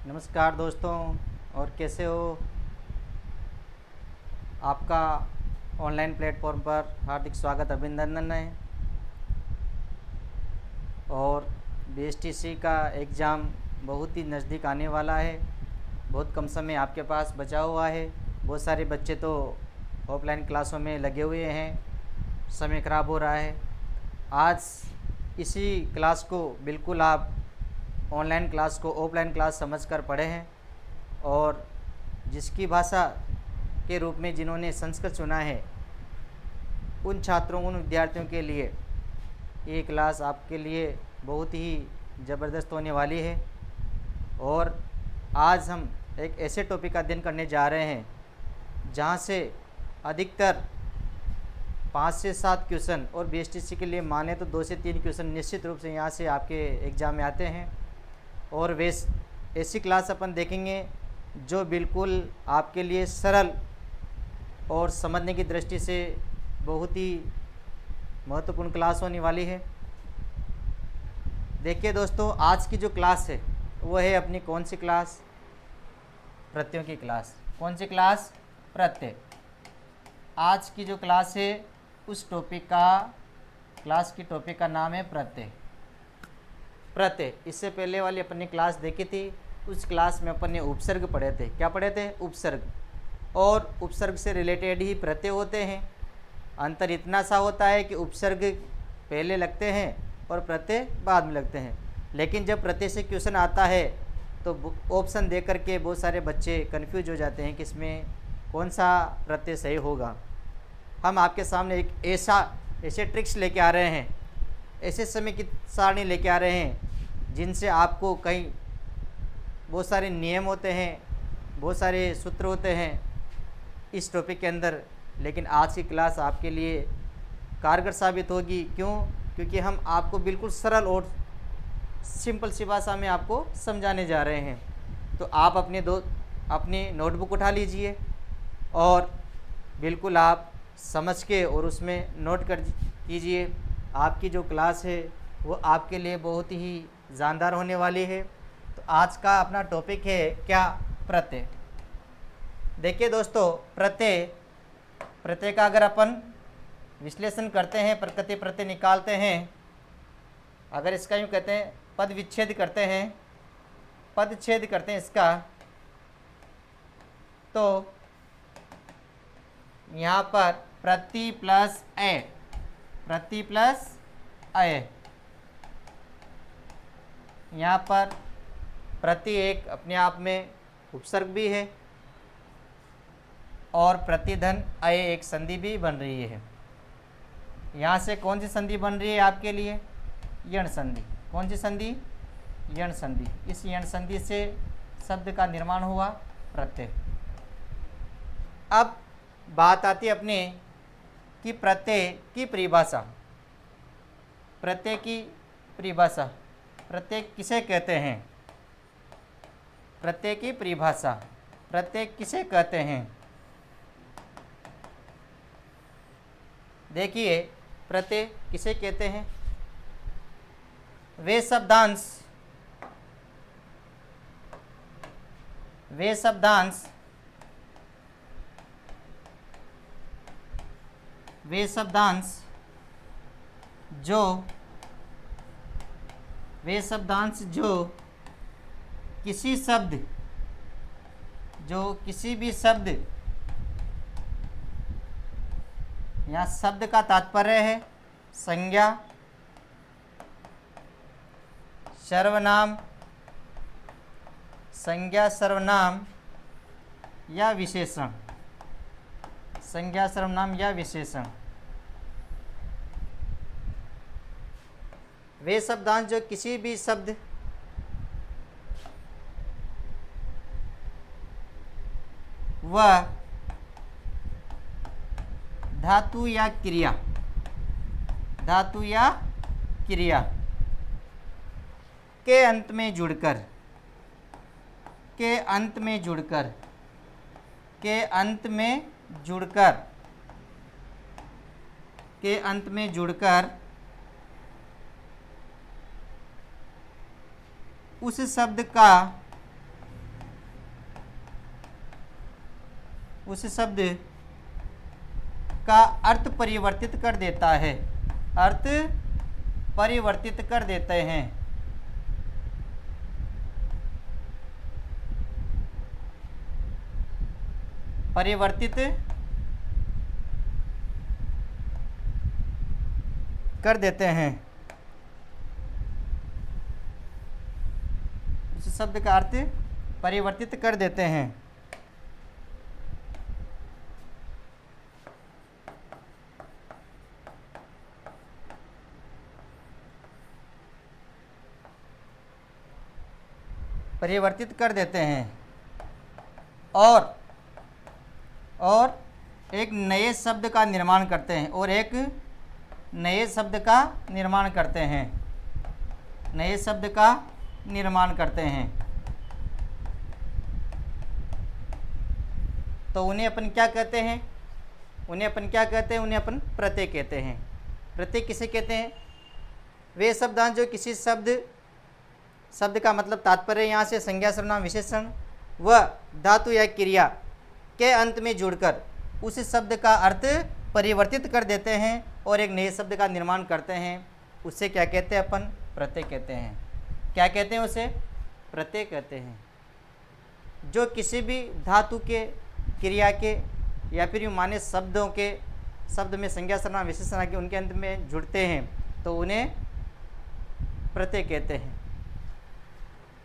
नमस्कार दोस्तों। और कैसे हो? आपका ऑनलाइन प्लेटफॉर्म पर हार्दिक स्वागत अभिनंदन है। और बीएसटीसी का एग्ज़ाम बहुत ही नज़दीक आने वाला है। बहुत कम समय आपके पास बचा हुआ है। बहुत सारे बच्चे तो ऑफलाइन क्लासों में लगे हुए हैं, समय ख़राब हो रहा है। आज इसी क्लास को बिल्कुल आप ऑनलाइन क्लास को ऑफलाइन क्लास समझकर पढ़े हैं। और जिसकी भाषा के रूप में जिन्होंने संस्कृत चुना है, उन छात्रों, उन विद्यार्थियों के लिए ये क्लास आपके लिए बहुत ही ज़बरदस्त होने वाली है। और आज हम एक ऐसे टॉपिक का अध्ययन करने जा रहे हैं जहाँ से अधिकतर 5 से 7 क्वेश्चन, और बीएसटीसी के लिए माने तो 2 से 3 क्वेश्चन निश्चित रूप से यहाँ से आपके एग्ज़ाम में आते हैं। और वे ऐसी क्लास अपन देखेंगे जो बिल्कुल आपके लिए सरल और समझने की दृष्टि से बहुत ही महत्वपूर्ण क्लास होने वाली है। देखिए दोस्तों, आज की जो क्लास है वो है अपनी कौन सी क्लास? प्रत्ययों की क्लास। कौन सी क्लास? प्रत्यय। आज की जो क्लास है उस क्लास की टॉपिक का नाम है प्रत्यय। प्रत्यय। इससे पहले वाली अपनी क्लास देखी थी, उस क्लास में अपन ने उपसर्ग पढ़े थे। क्या पढ़े थे? उपसर्ग। और उपसर्ग से रिलेटेड ही प्रत्यय होते हैं। अंतर इतना सा होता है कि उपसर्ग पहले लगते हैं और प्रत्यय बाद में लगते हैं। लेकिन जब प्रत्यय से क्वेश्चन आता है तो ऑप्शन दे करके बहुत सारे बच्चे कन्फ्यूज हो जाते हैं कि इसमें कौन सा प्रत्यय सही होगा। हम आपके सामने एक ऐसे ट्रिक्स लेके आ रहे हैं, ऐसे समय की सारणी लेके आ रहे हैं जिनसे आपको कहीं बहुत सारे नियम होते हैं, बहुत सारे सूत्र होते हैं इस टॉपिक के अंदर। लेकिन आज की क्लास आपके लिए कारगर साबित होगी। क्यों? क्योंकि हम आपको बिल्कुल सरल और सिंपल सी भाषा में आपको समझाने जा रहे हैं। तो आप अपनी नोटबुक उठा लीजिए और बिल्कुल आप समझ के और उसमें नोट कर कीजिए। आपकी जो क्लास है वो आपके लिए बहुत ही जानदार होने वाली है। तो आज का अपना टॉपिक है क्या? प्रत्यय। देखिए दोस्तों, प्रत्यय का अगर अपन विश्लेषण करते हैं, प्रकृति प्रत्यय निकालते हैं, अगर इसका यूँ कहते हैं पद विच्छेद करते हैं, पदच्छेद करते हैं इसका, तो यहाँ पर प्रति प्लस अय, यहाँ पर प्रति एक अपने आप में उपसर्ग भी है और प्रतिधन अय एक संधि भी बन रही है। यहाँ से कौन सी संधि बन रही है आपके लिए? यण संधि। कौन सी संधि? यण संधि। इस यण संधि से शब्द का निर्माण हुआ प्रत्यय। अब बात आती है अपने कि प्रत्यय की परिभाषा। प्रत्यय की परिभाषा, प्रत्यय किसे कहते हैं? प्रत्यय की परिभाषा, प्रत्यय किसे कहते हैं? देखिए, प्रत्यय किसे कहते हैं? वे शब्दांश जो किसी भी शब्द, यहाँ शब्द का तात्पर्य है संज्ञा, सर्वनाम, संज्ञा सर्वनाम या विशेषण, संज्ञा सर्वनाम या विशेषण। वे शब्दांश जो किसी भी शब्द व धातु या क्रिया के अंत में जुड़कर उस शब्द का उस शब्द का अर्थ परिवर्तित कर देता है, अर्थ परिवर्तित कर देते हैं। परिवर्तित कर देते हैं, उस शब्द का अर्थ परिवर्तित कर देते हैं। परिवर्तित कर देते हैं और एक नए शब्द का निर्माण करते हैं, और एक नए शब्द का निर्माण करते हैं, नए शब्द का निर्माण करते हैं। तो उन्हें अपन क्या कहते हैं? उन्हें अपन क्या कहते हैं? उन्हें अपन प्रत्यय कहते हैं। प्रत्यय किसे कहते हैं? वे शब्दांश जो किसी शब्द का मतलब तात्पर्य यहाँ से संज्ञा, सर्वनाम, विशेषण व धातु या क्रिया के अंत में जुड़कर उस शब्द का अर्थ परिवर्तित कर देते हैं और एक नए शब्द का निर्माण करते हैं, उससे क्या कहते हैं? अपन प्रत्यय कहते हैं। क्या कहते हैं? उसे प्रत्यय कहते हैं। जो किसी भी धातु के, क्रिया के या फिर यूँ माने शब्दों के, शब्द में संज्ञा, सर्वनाम, विशेषण के उनके अंत में जुड़ते हैं तो उन्हें प्रत्यय कहते हैं।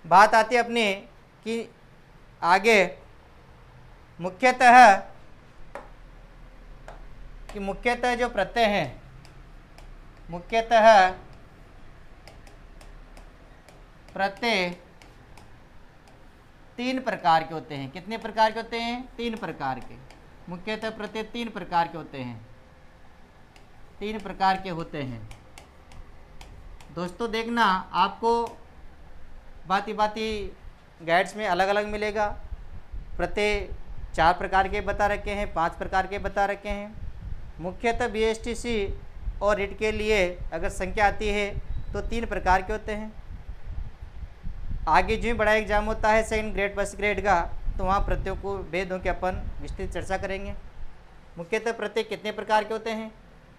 बात आती है अपने कि आगे मुख्यतः जो प्रत्यय हैं, मुख्यतः प्रत्यय 3 प्रकार के होते हैं। कितने प्रकार के होते हैं? 3 प्रकार के। मुख्यतः प्रत्यय 3 प्रकार के होते हैं, 3 प्रकार के होते हैं। दोस्तों देखना, आपको बाती गाइड्स में अलग अलग मिलेगा। प्रत्यय 4 प्रकार के बता रखे हैं, 5 प्रकार के बता रखे हैं। मुख्यतः BSTC और रीट के लिए अगर संख्या आती है तो 3 प्रकार के होते हैं। आगे जो बड़ा एग्जाम होता है सेकंड ग्रेड, फर्स्ट ग्रेड का, तो वहाँ प्रत्ययों को भेदों के अपन विस्तृत चर्चा करेंगे। मुख्यतः प्रत्यय कितने प्रकार के होते हैं?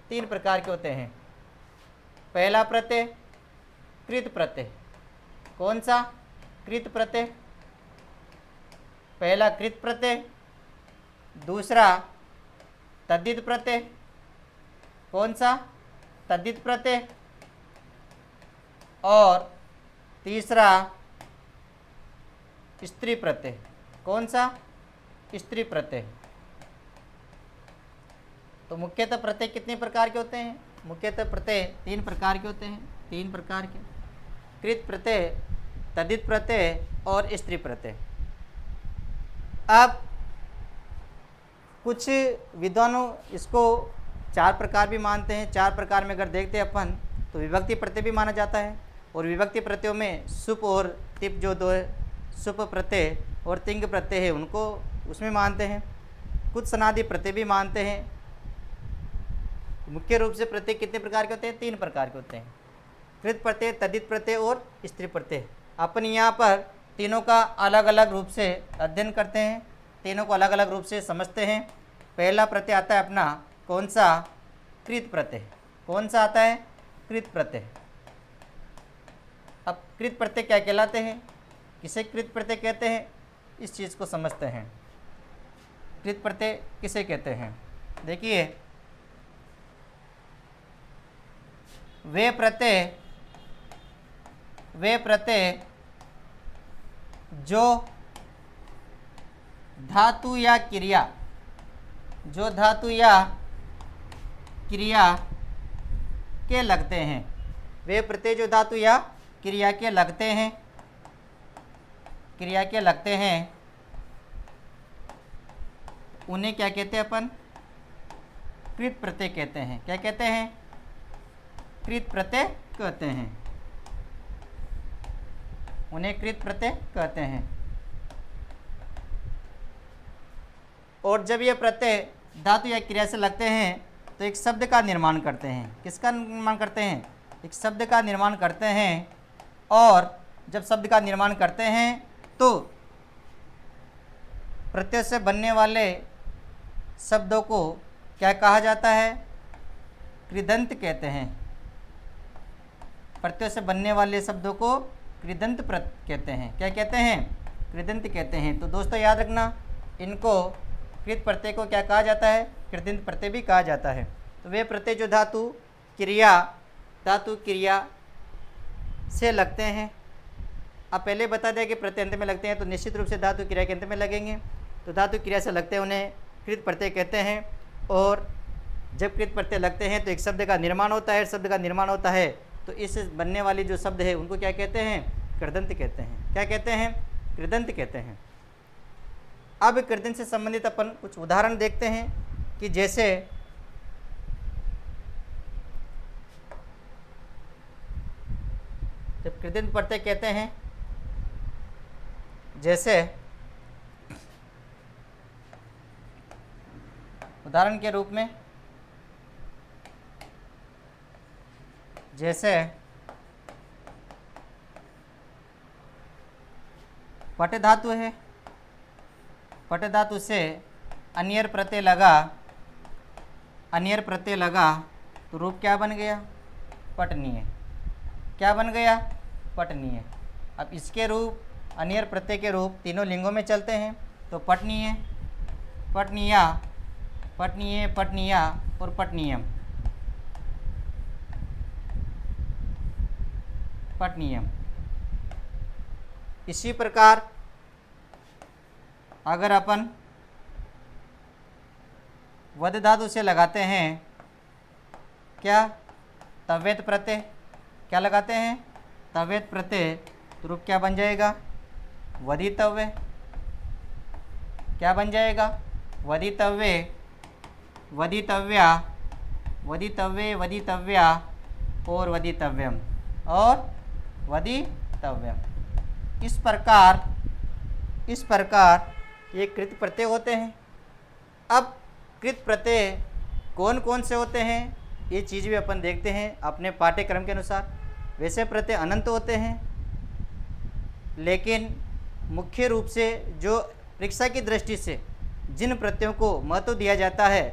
3 प्रकार के होते हैं। पहला प्रत्यय कृत प्रत्यय। कौन सा? कृत प्रत्यय। पहला कृत प्रत्यय। दूसरा तद्धित प्रत्यय। कौन सा? तद्धित प्रत्यय। और तीसरा स्त्री प्रत्यय। कौन सा? स्त्री प्रत्यय। तो मुख्यतः प्रत्यय कितने प्रकार के होते हैं? मुख्यतः प्रत्यय 3 प्रकार के होते हैं, 3 प्रकार के। कृत प्रत्यय, तद्धित प्रत्यय और स्त्री प्रत्यय। अब कुछ विद्वानों इसको 4 प्रकार भी मानते हैं। 4 प्रकार में अगर देखते हैं अपन तो विभक्ति प्रत्यय भी माना जाता है, और विभक्ति प्रत्ययों में सुप और तिप जो 2 सुप प्रत्यय और तिंग प्रत्यय है उनको उसमें मानते हैं। कुछ सनादि प्रत्यय भी मानते हैं। मुख्य रूप से प्रत्यय कितने प्रकार के होते हैं? 3 प्रकार के होते हैं, कृत प्रत्यय, तद्धित प्रत्यय और स्त्री प्रत्यय। अपन यहाँ पर तीनों का अलग अलग रूप से अध्ययन करते हैं, तीनों को अलग अलग रूप से समझते हैं। पहला प्रत्यय आता है अपना कौन सा? कृत प्रत्यय। कौन सा आता है? कृत प्रत्यय। अब कृत प्रत्यय क्या कहलाते हैं, किसे कृत प्रत्यय कहते हैं, इस चीज़ को समझते हैं। कृत प्रत्यय किसे कहते हैं? देखिए, वे प्रत्यय जो धातु या क्रिया के लगते हैं। वे प्रत्यय जो धातु या क्रिया के लगते हैं, उन्हें क्या कहते हैं अपन? कृत प्रत्यय कहते हैं। क्या कहते हैं? कृत प्रत्यय कहते हैं। उन्हें कृत प्रत्यय कहते हैं। और जब ये प्रत्यय धातु या क्रिया से लगते हैं तो एक शब्द का निर्माण करते हैं। किसका निर्माण करते हैं? एक शब्द का निर्माण करते हैं। और जब शब्द का निर्माण करते हैं तो प्रत्यय से बनने वाले शब्दों को क्या कहा जाता है? कृदंत कहते हैं। प्रत्ययों से बनने वाले शब्दों को कृदंत कहते हैं। क्या कहते हैं? कृदंत कहते हैं। तो दोस्तों याद रखना, इनको कृत प्रत्यय को क्या कहा जाता है? कृदंत प्रत्यय भी कहा जाता है। तो वे प्रत्यय जो धातु क्रिया से लगते हैं। अब पहले बता दिया कि प्रत्यय अंत में लगते हैं, तो निश्चित रूप से धातु क्रिया के अंत में लगेंगे। तो धातु क्रिया से लगते हैं उन्हें कृत प्रत्यय कहते हैं। और जब कृत प्रत्यय लगते हैं तो एक शब्द का निर्माण होता है। शब्द का निर्माण होता है तो इस बनने वाली जो शब्द है उनको क्या कहते हैं? कृदंत कहते हैं। क्या कहते हैं? कृदंत कहते हैं। अब कृदंत से संबंधित अपन कुछ उदाहरण देखते हैं कि जैसे जब कृदंत प्रत्यय कहते हैं, जैसे उदाहरण के रूप में जैसे पट धातु है, पट धातु से अन्यर प्रत्यय लगा तो रूप क्या बन गया? पठनीय। क्या बन गया? पठनीय। अब इसके रूप अन्यर प्रत्यय के रूप तीनों लिंगों में चलते हैं। तो पठनीय, पठनीया, पठनीय, पठनीया और पठनीयम। पठनीयम। इसी प्रकार अगर अपन वद धातु से लगाते हैं क्या? तव्यत प्रत्यय। क्या लगाते हैं? तव्यत प्रत्यय। तो रूप क्या बन जाएगा? वदितव्य। क्या बन जाएगा? वदितव्य, वदितव्या, वदितव्ये, वदितव्या और वदितव्यम और वदितव्यम। इस प्रकार ये कृत प्रत्यय होते हैं। अब कृत प्रत्यय कौन कौन से होते हैं ये चीज़ भी अपन देखते हैं अपने पाठ्यक्रम के अनुसार। वैसे प्रत्यय अनंत होते हैं, लेकिन मुख्य रूप से जो परीक्षा की दृष्टि से जिन प्रत्ययों को महत्व दिया जाता है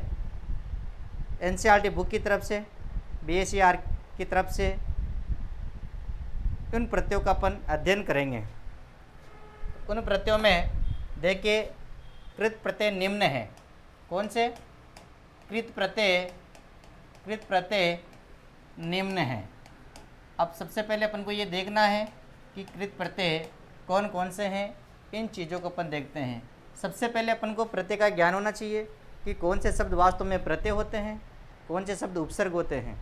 एनसीईआरटी बुक की तरफ से, बीएसईआर की तरफ से, उन प्रत्ययों का अपन अध्ययन करेंगे। उन प्रत्ययों में देखिए कृत प्रत्यय निम्न है। कौन से? कृत प्रत्यय निम्न है। अब सबसे पहले अपन को ये देखना है कि कृत प्रत्यय कौन कौन से हैं। इन चीज़ों को अपन देखते हैं। सबसे पहले अपन को प्रत्यय का ज्ञान होना चाहिए कि कौन से शब्द वास्तव में प्रत्यय होते हैं, कौन से शब्द उपसर्ग होते हैं।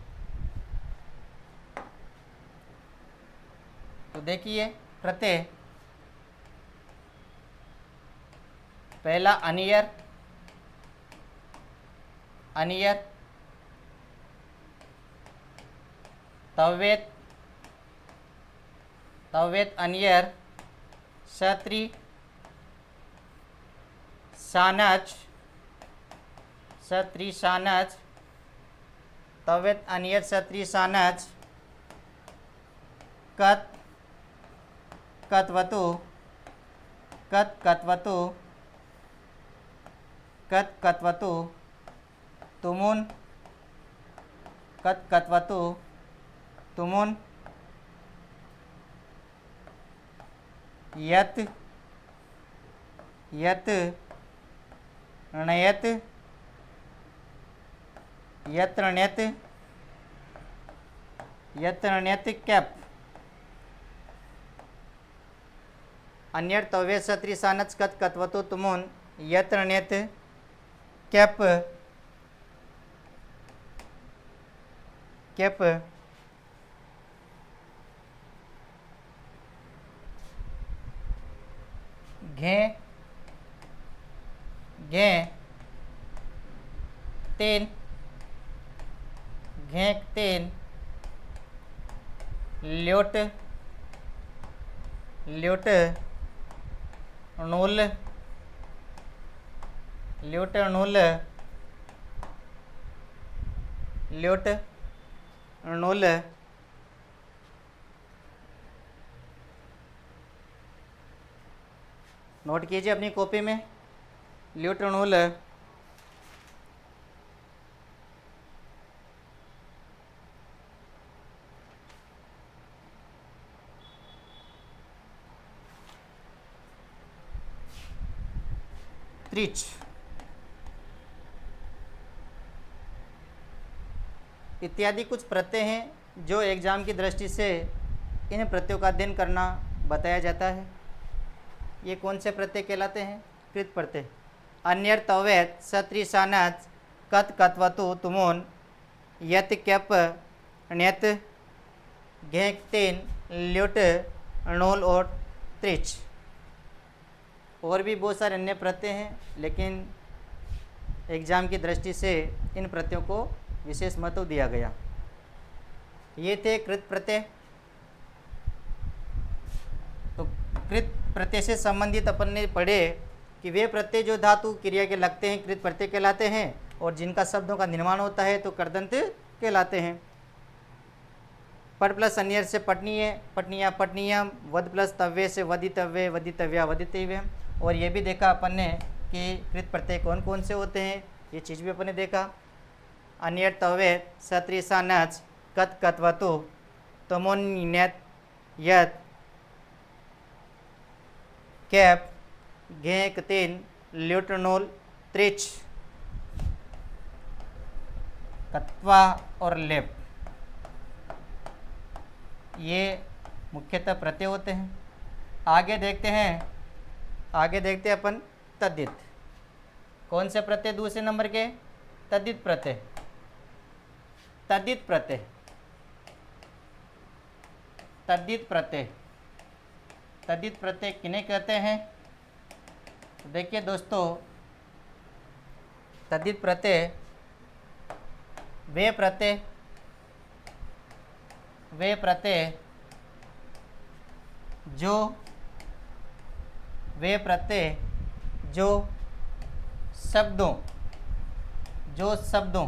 तो देखिए प्रत्यय, पहला अनियर, अनियर, तव्यत, तव्यत अनियर, क्षत्रि, शानच, क्षत्रि शानच, तव्यत अनियर क्षत्रि शानच, कत, कतवतु, कत कतवतु, कत कतवतु, तुमुन, कत कतवतु, तुमुन, यत, यत, णयत, यत ण्यत, यत ण्यत कैप, अन्यर तव्य क्षत्रि शानच कत कतवतु तुमुन यत ण्यत कैप, कैप, घे, घे, तेन, घेक तेन, ल्योट, ल्योट, णुल, ल्योट णुल, ल्योट णुल, नोट कीजिए अपनी कॉपी में। ल्योट णुल, त्रिच इत्यादि कुछ प्रत्यय हैं जो एग्जाम की दृष्टि से इन प्रत्ययों का अध्ययन करना बताया जाता है। ये कौन से प्रत्यय कहलाते हैं? कृत प्रत्यय। अन्यर्तवेत सत्रिशानच कत कत्वतु तुमोन यत क्यप ण्यत घेक तेन ल्युट णोल और त्रिच। और भी बहुत सारे अन्य प्रत्यय हैं, लेकिन एग्जाम की दृष्टि से इन प्रत्ययों को विशेष महत्व दिया गया। ये थे कृत प्रत्यय। तो कृत प्रत्यय से संबंधित अपन ने पढ़े कि वे प्रत्यय जो धातु क्रिया के लगते हैं कृत प्रत्यय कहलाते हैं, और जिनका शब्दों का निर्माण होता है तो कर्दंत कहलाते हैं। पट प्लस अन्यर से पठनीय, पठनीया पठनीयम, वद प्लस तव्य से वदितव्य, वदितव्या वदितव्यम। और ये भी देखा अपन ने कि कृत प्रत्यय कौन कौन से होते हैं, ये चीज़ भी अपन ने देखा। अन्यर तव्य सत्रिशानच कत कत्वतु तमोन्यत यत कैप घेक तेन ल्यूटनोल त्रिच। कत्वा और लेप ये मुख्यतः प्रत्यय होते हैं। आगे देखते हैं अपन तद्धित। कौन से प्रत्यय दूसरे नंबर के? तद्धित प्रत्यय। तद्धित प्रत्यय, तद्धित प्रत्यय, तद्धित प्रत्यय किन्हें कहते हैं? तो देखिए दोस्तों, तद्धित प्रत्यय वे प्रत्यय जो शब्दों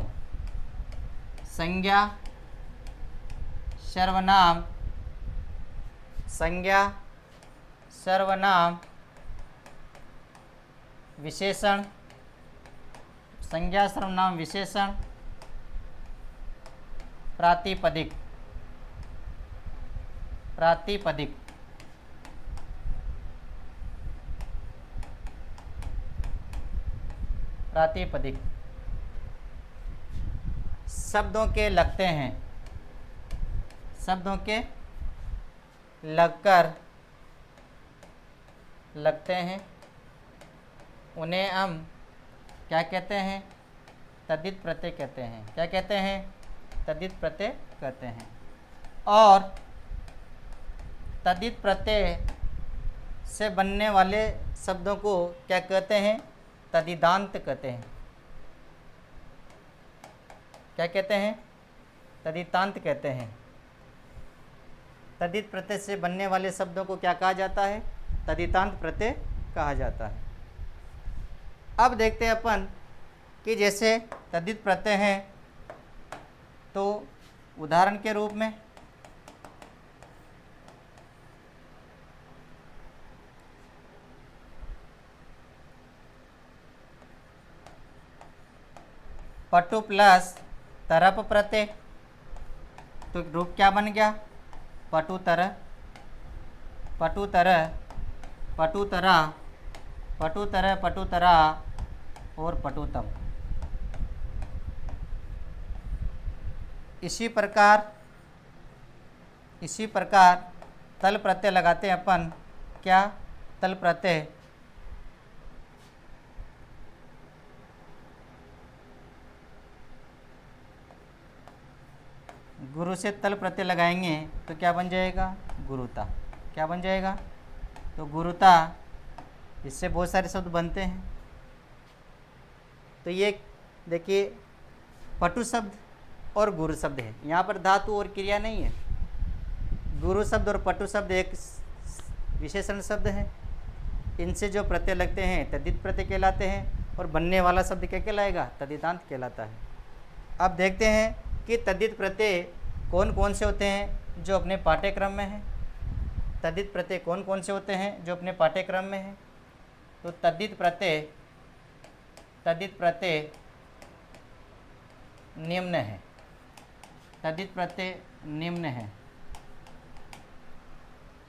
संज्ञा, सर्वनाम, विशेषण, संज्ञा सर्वनाम विशेषण, प्रातिपदिक शब्दों के लगते हैं, शब्दों के लगते हैं, उन्हें हम क्या कहते हैं? तद्धित प्रत्यय कहते हैं। क्या कहते हैं? तद्धित प्रत्यय कहते हैं। और तद्धित प्रत्यय से बनने वाले शब्दों को क्या कहते हैं? तद्धितांत कहते हैं। क्या कहते हैं? तद्धितांत कहते हैं। तद्धित प्रत्यय से बनने वाले शब्दों को क्या कहा जाता है? तद्धितांत प्रत्यय कहा जाता है। अब देखते हैं अपन कि जैसे तद्धित प्रत्यय हैं, तो उदाहरण के रूप में पटु प्लस तरप प्रत्यय, तो रूप क्या बन गया? पटुतर, पटुतर, पटुतरा, पटुतर, पटुतरा और पटुतम। इसी प्रकार तल प्रत्यय लगाते हैं अपन। क्या? तल प्रत्यय गुरु से तल प्रत्यय लगाएंगे तो क्या बन जाएगा? गुरुता। क्या बन जाएगा? तो गुरुता, इससे बहुत सारे शब्द बनते हैं। तो ये देखिए पटु शब्द और गुरु शब्द है, यहाँ पर धातु और क्रिया नहीं है। गुरु शब्द और पटु शब्द एक विशेषण शब्द है। इनसे जो प्रत्यय लगते हैं तद्धित प्रत्यय कहलाते हैं, और बनने वाला शब्द क्या कहलाएगा? तद्धितांत कहलाता है। अब देखते हैं कि तद्धित प्रत्यय कौन कौन से होते हैं जो अपने पाठ्यक्रम में हैं। तद्धित प्रत्यय कौन कौन से होते हैं जो अपने पाठ्यक्रम में हैं? तो तद्धित प्रत्यय निम्न है। तद्धित प्रत्यय निम्न है।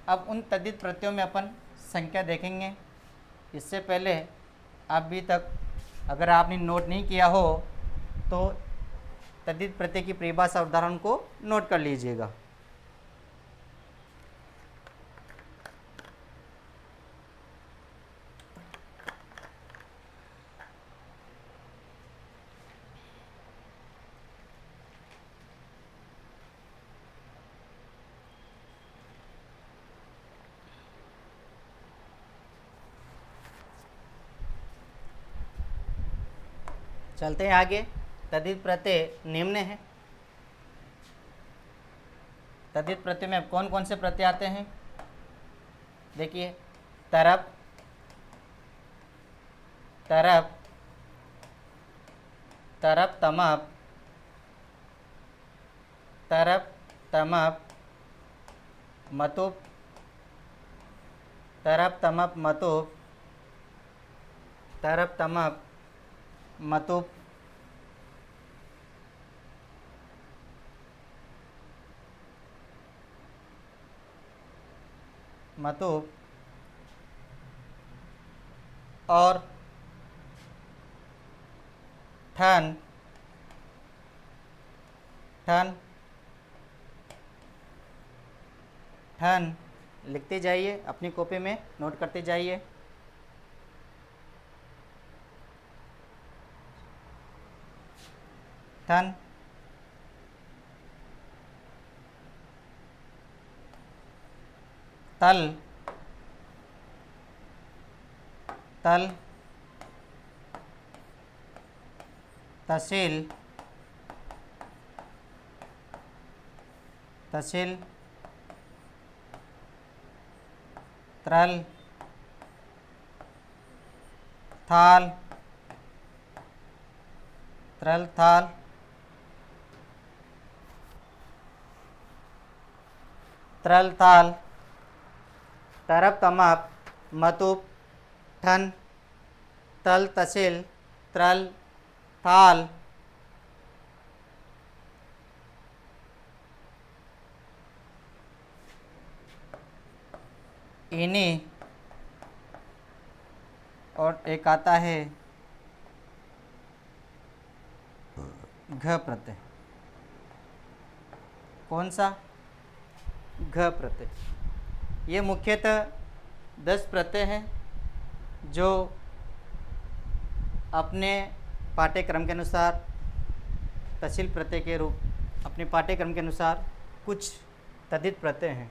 अब उन तद्धित प्रत्ययों में अपन संख्या देखेंगे। इससे पहले अभी तक अगर आपने नोट नहीं किया हो तो तद्धित प्रत्यय की परिभाषा उदाहरण को नोट कर लीजिएगा। चलते हैं आगे। तद्धित प्रत्यय निम्न है। तद्धित प्रत्यय में कौन कौन से प्रत्यय आते हैं? देखिए, तरप, तरप, तरप तमप, तरप तमप, मतुप, तरप तमप मतुप, तरप तमप मतुप, मतुप और ठन, ठन, ठन लिखते जाइए, अपनी कॉपी में नोट करते जाइए। ठन, तल, तल, तहसील, तहसील, त्रल, थाल, त्रल थाल, त्रल थाल, तरप तमप मतुप, ठन, तल, तहसील, त्रल, थाल, इनी और एक आता है घ प्रत्यय। कौन सा? घ प्रत्यय। ये मुख्यतः 10 प्रत्यय हैं जो अपने पाठ्यक्रम के अनुसार तहसील प्रत्यय के रूप अपने पाठ्यक्रम के अनुसार कुछ तद्धित प्रत्यय हैं।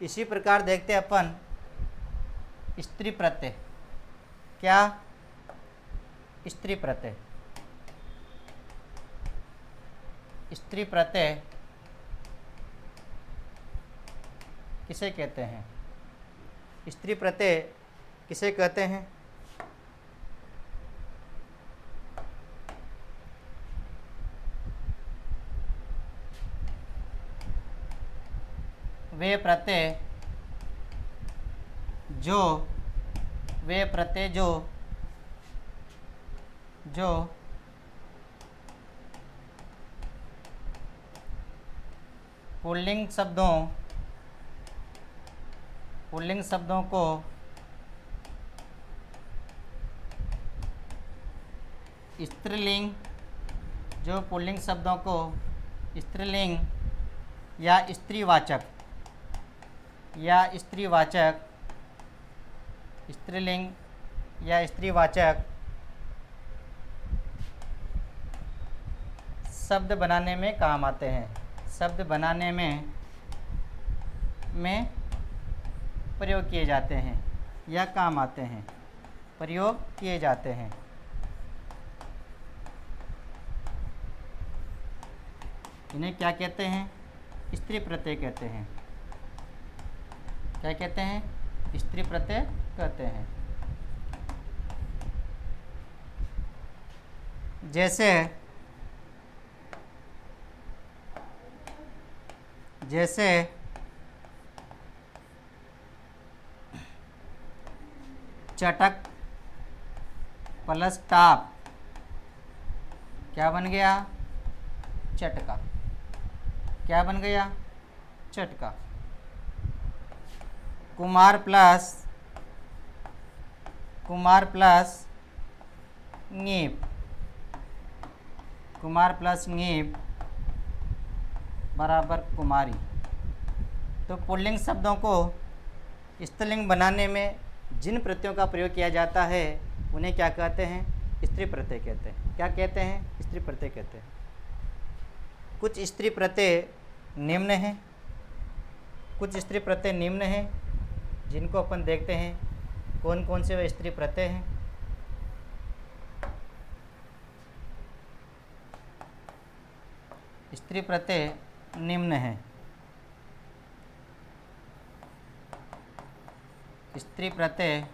इसी प्रकार देखते हैं अपन स्त्री प्रत्यय। क्या? स्त्री प्रत्यय। स्त्री प्रत्यय किसे कहते हैं? स्त्री प्रत्यय किसे कहते हैं? वे प्रत्यय जो पुल्लिंग शब्दों को स्त्रीलिंग, जो पुल्लिंग शब्दों को स्त्रीलिंग या स्त्रीवाचक स्त्रीलिंग या स्त्रीवाचक शब्द बनाने में काम आते हैं। शब्द बनाने में प्रयोग किए जाते हैं या काम आते हैं, प्रयोग किए जाते हैं। इन्हें क्या कहते हैं? स्त्री प्रत्यय कहते हैं। क्या कहते हैं? स्त्री प्रत्यय कहते हैं। जैसे चटक प्लस टाप क्या बन गया? चटका। क्या बन गया? चटका। कुमार प्लस कुमार प्लस ङीप, कुमार प्लस ङीप बराबर कुमारी। तो पुल्लिंग शब्दों को स्त्रीलिंग बनाने में जिन प्रत्ययों का प्रयोग किया जाता है उन्हें क्या कहते हैं? स्त्री प्रत्यय कहते हैं। क्या कहते हैं? स्त्री प्रत्यय कहते हैं। कुछ स्त्री प्रत्यय निम्न हैं, कुछ स्त्री प्रत्यय निम्न हैं, जिनको अपन देखते हैं कौन कौन से वे स्त्री प्रत्यय हैं। स्त्री प्रत्यय निम्न है। स्त्री प्रत्यय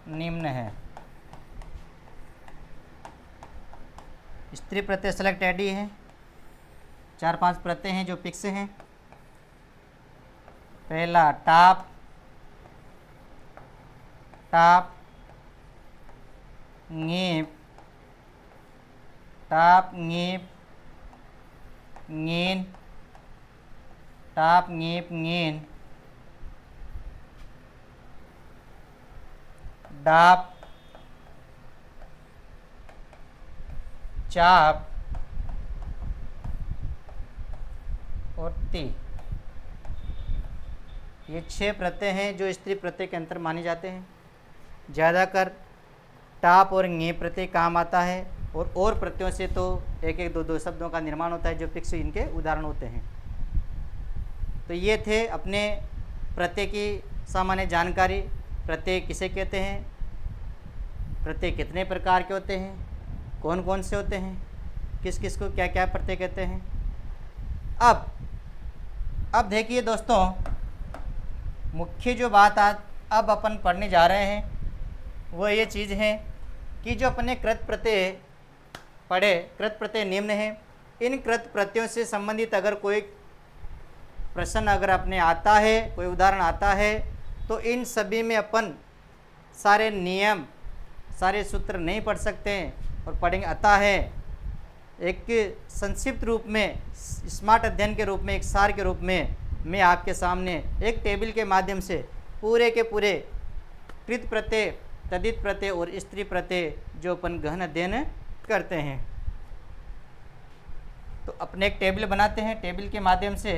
निम्न है। स्त्री प्रत्यय सेलेक्ट एडी है। 4-5 प्रत्यय हैं जो फिक्स हैं। पहला टाप, टाप, ङीप, टाप ङीप, ङीन, टाप ङीप ङीन, डाप, चाप और ती। ये 6 प्रत्यय हैं जो स्त्री प्रत्यय के अंतर माने जाते हैं। ज़्यादातर टाप और ङे प्रत्यय काम आता है और प्रत्ययों से तो एक एक दो शब्दों का निर्माण होता है जो फिक्स इनके उदाहरण होते हैं। तो ये थे अपने प्रत्यय की सामान्य जानकारी। प्रत्यय किसे कहते हैं, प्रत्यय कितने प्रकार के होते हैं, कौन कौन से होते हैं, किस किस को क्या क्या प्रत्यय कहते हैं। अब देखिए दोस्तों, मुख्य जो बात आज अब अपन पढ़ने जा रहे हैं वो ये चीज़ है कि जो अपने कृत प्रत्यय पढ़े, कृत प्रत्यय निम्न है। इन कृत प्रत्ययों से संबंधित अगर कोई प्रश्न अगर अपने आता है, कोई उदाहरण आता है, तो इन सभी में अपन सारे नियम, सारे सूत्र नहीं पढ़ सकते हैं और पढ़ेंगे। अतः है एक संक्षिप्त रूप में, स्मार्ट अध्ययन के रूप में, एक सार के रूप में मैं आपके सामने एक टेबल के माध्यम से पूरे के पूरे कृत प्रत्यय, तद्धित प्रत्यय और स्त्री प्रत्यय जो अपन गहन अध्ययन करते हैं, तो अपने एक टेबल बनाते हैं। टेबल के माध्यम से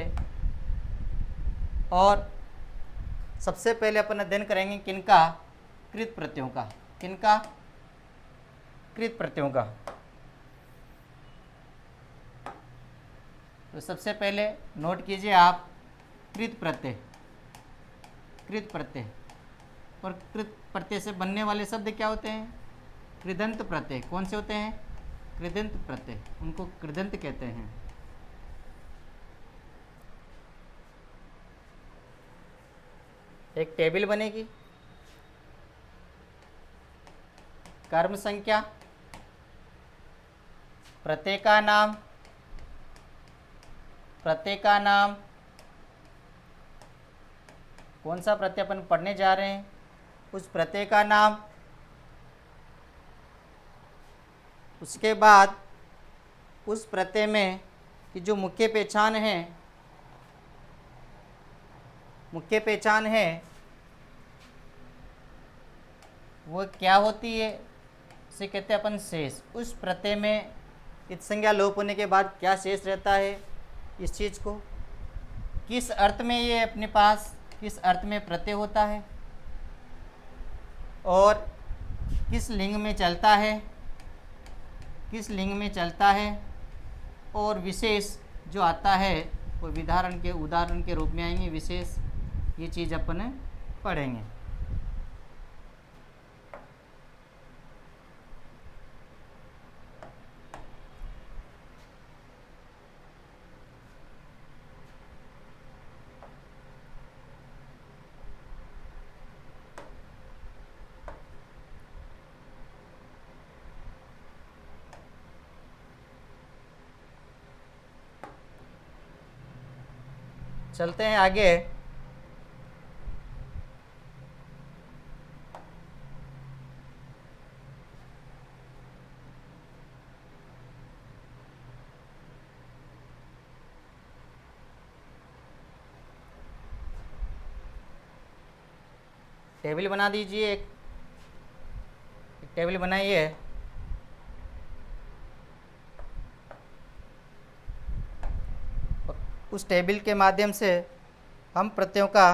और सबसे पहले अपन अध्ययन करेंगे किनका? कृत प्रत्ययों का। किनका? कृत प्रत्ययों का। तो सबसे पहले नोट कीजिए आप कृत प्रत्यय। कृत प्रत्यय और कृत प्रत्यय से बनने वाले शब्द क्या होते हैं? कृदंत प्रत्यय। कौन से होते हैं? कृदंत प्रत्यय, उनको कृदंत कहते हैं। एक टेबल बनेगी। कर्म संख्या, प्रत्यय का नाम, प्रत्यय का नाम, कौन सा प्रत्यय अपन पढ़ने जा रहे हैं उस प्रत्यय का नाम, उसके बाद उस प्रत्यय में की जो मुख्य पहचान है, मुख्य पहचान है वो क्या होती है, उसे कहते हैं अपन शेष। उस प्रत्यय में इत संज्ञा लोप होने के बाद क्या शेष रहता है, इस चीज़ को किस अर्थ में ये अपने पास, किस अर्थ में प्रत्यय होता है और किस लिंग में चलता है, किस लिंग में चलता है, और विशेष जो आता है वो विधारण के उदाहरण के रूप में आएंगे। विशेष ये चीज़ अपन पढ़ेंगे। चलते हैं आगे। टेबल बना दीजिए, एक टेबल बनाइए। उस टेबल के माध्यम से हम प्रत्ययों का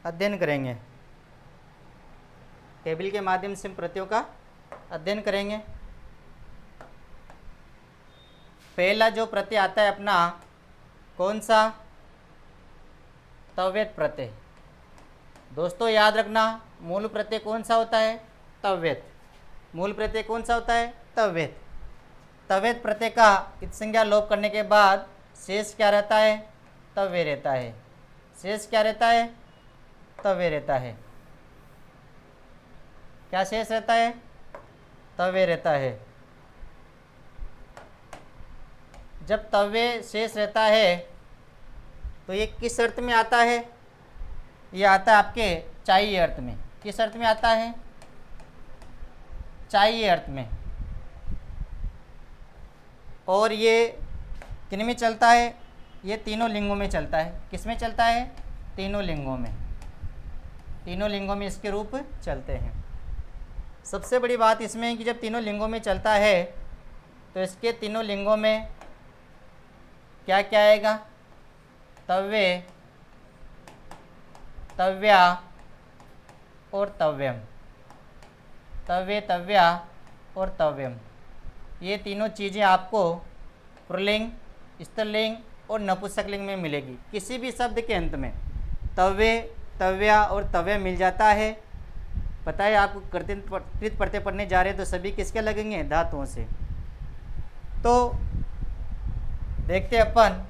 अध्ययन करेंगे। टेबल के माध्यम से हम प्रत्ययों का अध्ययन करेंगे। पहला जो प्रत्यय आता है अपना, कौन सा? तव्यत प्रत्यय। दोस्तों याद रखना, मूल प्रत्यय कौन सा होता है? तव्यत। मूल प्रत्यय कौन सा होता है? तव्यत। तव्यत प्रत्यय का इत संज्ञा लोप करने के बाद शेष क्या रहता है? तव्य रहता है। शेष क्या रहता है? तव्य रहता है। क्या शेष रहता है? तव्य रहता है। जब तव्य शेष रहता है तो ये किस अर्थ में आता है? ये आता है आपके चाहिए अर्थ में। किस अर्थ में आता है? चाहिए अर्थ में। और ये किन में चलता है? ये तीनों लिंगों में चलता है। किस में चलता है? तीनों लिंगों में। तीनों लिंगों में इसके रूप चलते हैं। सबसे बड़ी बात इसमें है कि जब तीनों लिंगों में चलता है तो इसके तीनों लिंगों में क्या क्या आएगा? तव्य, तव्या और तव्यम। तव्य, तव्या और तव्यम, ये तीनों चीज़ें आपको पुल्लिंग, स्त्रीलिंग और नपुंसकलिंग में मिलेगी। किसी भी शब्द के अंत में तव्य, तव्या और तव्य मिल जाता है। पता है आपको, कृत प्रत्यय पढ़ने जा रहे हैं तो सभी किसके लगेंगे? धातुओं से। तो देखते अपन,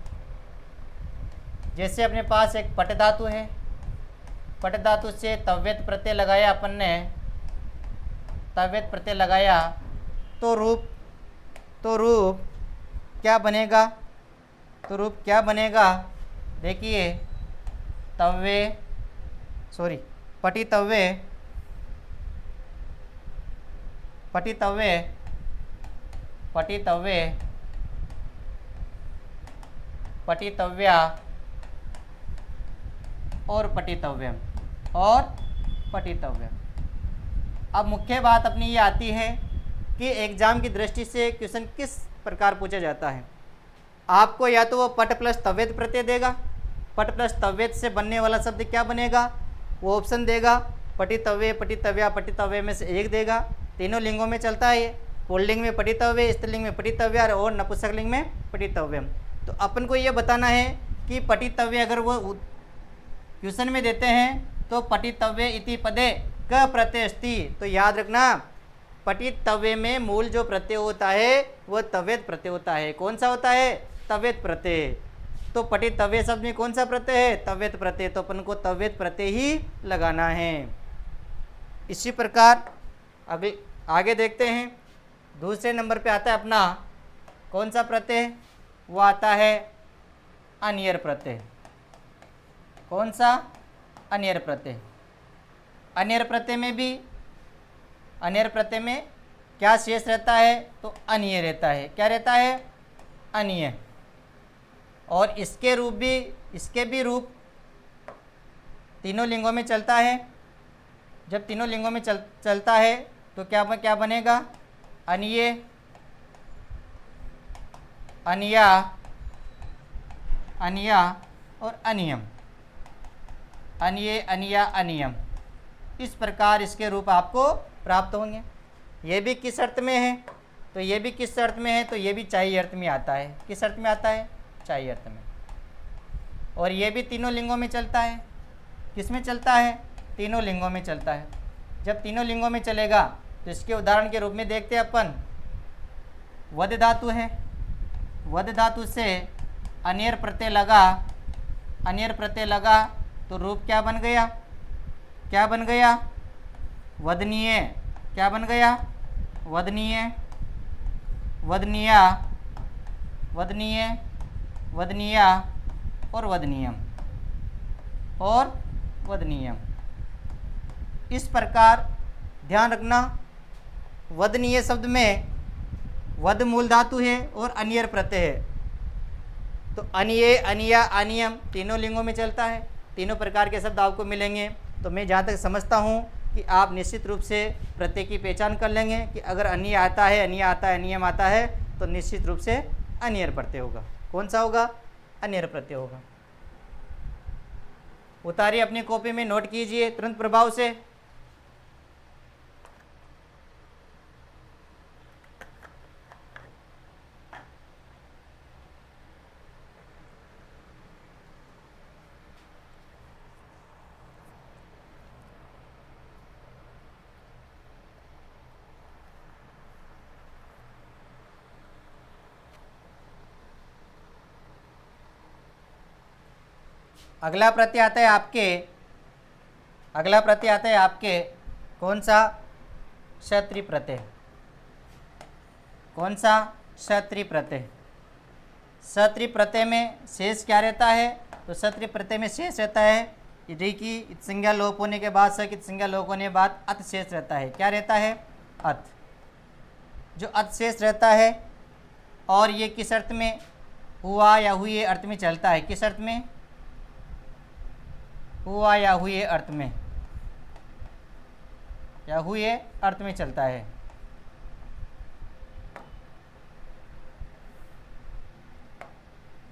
जैसे अपने पास एक पट धातु है, पट धातु से तव्यत प्रत्यय लगाया अपन ने, तव्यत प्रत्यय लगाया तो रूप क्या बनेगा? तो रूप क्या बनेगा? देखिए, पटितव्य, पटितव्य, पटितव्य, पटितव्या और पटितव्यम और पटितव्यम। अब मुख्य बात अपनी ये आती है कि एग्जाम की दृष्टि से क्वेश्चन किस प्रकार पूछा जाता है। आपको या तो वो पट प्लस तव्यत प्रत्यय देगा, पट प्लस तव्यत से बनने वाला शब्द क्या बनेगा वो ऑप्शन देगा, पटितव्य, पटितव्या, पटितव्य में से एक देगा। तीनों लिंगों में चलता है ये, पुल्लिंग में पटितव्य, स्त्रीलिंग में पटितव्या और नपुंसकलिंग में पटितव्यम। तो अपन को ये बताना है कि पटितव्य अगर वो क्वेश्चन में देते हैं तो पटितव्य इति पदे क प्रत्यय अस्ति। तो याद रखना, पटितव्य में मूल जो प्रत्यय होता है वह तव्यत प्रत्यय होता है। कौन सा होता है? तव्यत प्रत्यय। तो पटितव्य शब्द में कौन सा प्रत्यय है? तव्यत प्रत्यय। तो अपन को तव्यत प्रत्यय ही लगाना है। इसी प्रकार आगे देखते हैं। दूसरे नंबर पे आता है अपना कौन सा प्रत्यय? वो आता है अनियर प्रत्यय। कौन सा? अनियर प्रत्यय। अनियर प्रत्यय में भी, अनियर प्रत्यय में क्या शेष रहता है? तो अनिय रहता है। क्या रहता है? अनिय। और इसके भी रूप तीनों लिंगों में चलता है। जब तीनों लिंगों में चलता है तो क्या बनेगा? अनिये, अनिया, अनिया और अनियम। अनिये, अनिया, अनियम, इस प्रकार इसके रूप आपको प्राप्त होंगे। ये भी किस अर्थ में है? तो ये भी किस अर्थ में है? तो ये भी चाहिए अर्थ में आता है। किस अर्थ में आता है? चाहिए अर्थ में। और ये भी तीनों लिंगों में चलता है। किस में चलता है? तीनों लिंगों में चलता है। जब तीनों लिंगों में चलेगा तो इसके उदाहरण के रूप में देखते हैं अपन, वद धातु है, वद धातु से अनियर प्रत्यय लगा, अनियर प्रत्यय लगा तो रूप क्या बन गया? क्या बन गया? वदनीय। क्या बन गया? वदनीय, वदनीया, वदनीय, वदनीया और वदनीयम और वदनीयम। इस प्रकार ध्यान रखना, वदनीय शब्द में वद मूल धातु है और अनियर प्रत्यय है। तो अनिये, अनिया, अनियम तीनों लिंगों में चलता है। तीनों प्रकार के शब्द आपको मिलेंगे। तो मैं जहाँ तक समझता हूँ कि आप निश्चित रूप से प्रत्यय की पहचान कर लेंगे कि अगर अन्य आता है, अन्य आता है, नियम आता है तो निश्चित रूप से अन्यर प्रत्यय होगा। कौन सा होगा? अन्यर प्रत्यय होगा। उतारिए अपनी कॉपी में, नोट कीजिए तुरंत प्रभाव से। अगला प्रत्यय आता है आपके कौन सा? क्षत्रिय प्रत्यय। कौन सा? क्षत्रिय प्रत्यय। क्षत्रिय प्रत्यय में शेष क्या रहता है? तो क्षत्रिय प्रत्यय में शेष रहता है री की इत संज्ञा लोप होने के बाद, स की संज्ञा लोप होने के बाद अत शेष रहता है। क्या रहता है? अत। जो अत शेष रहता है और ये किस अर्थ में? हुआ या हुए अर्थ में चलता है। किस अर्थ में? हुआ या हुए अर्थ में, या हुए अर्थ में चलता है।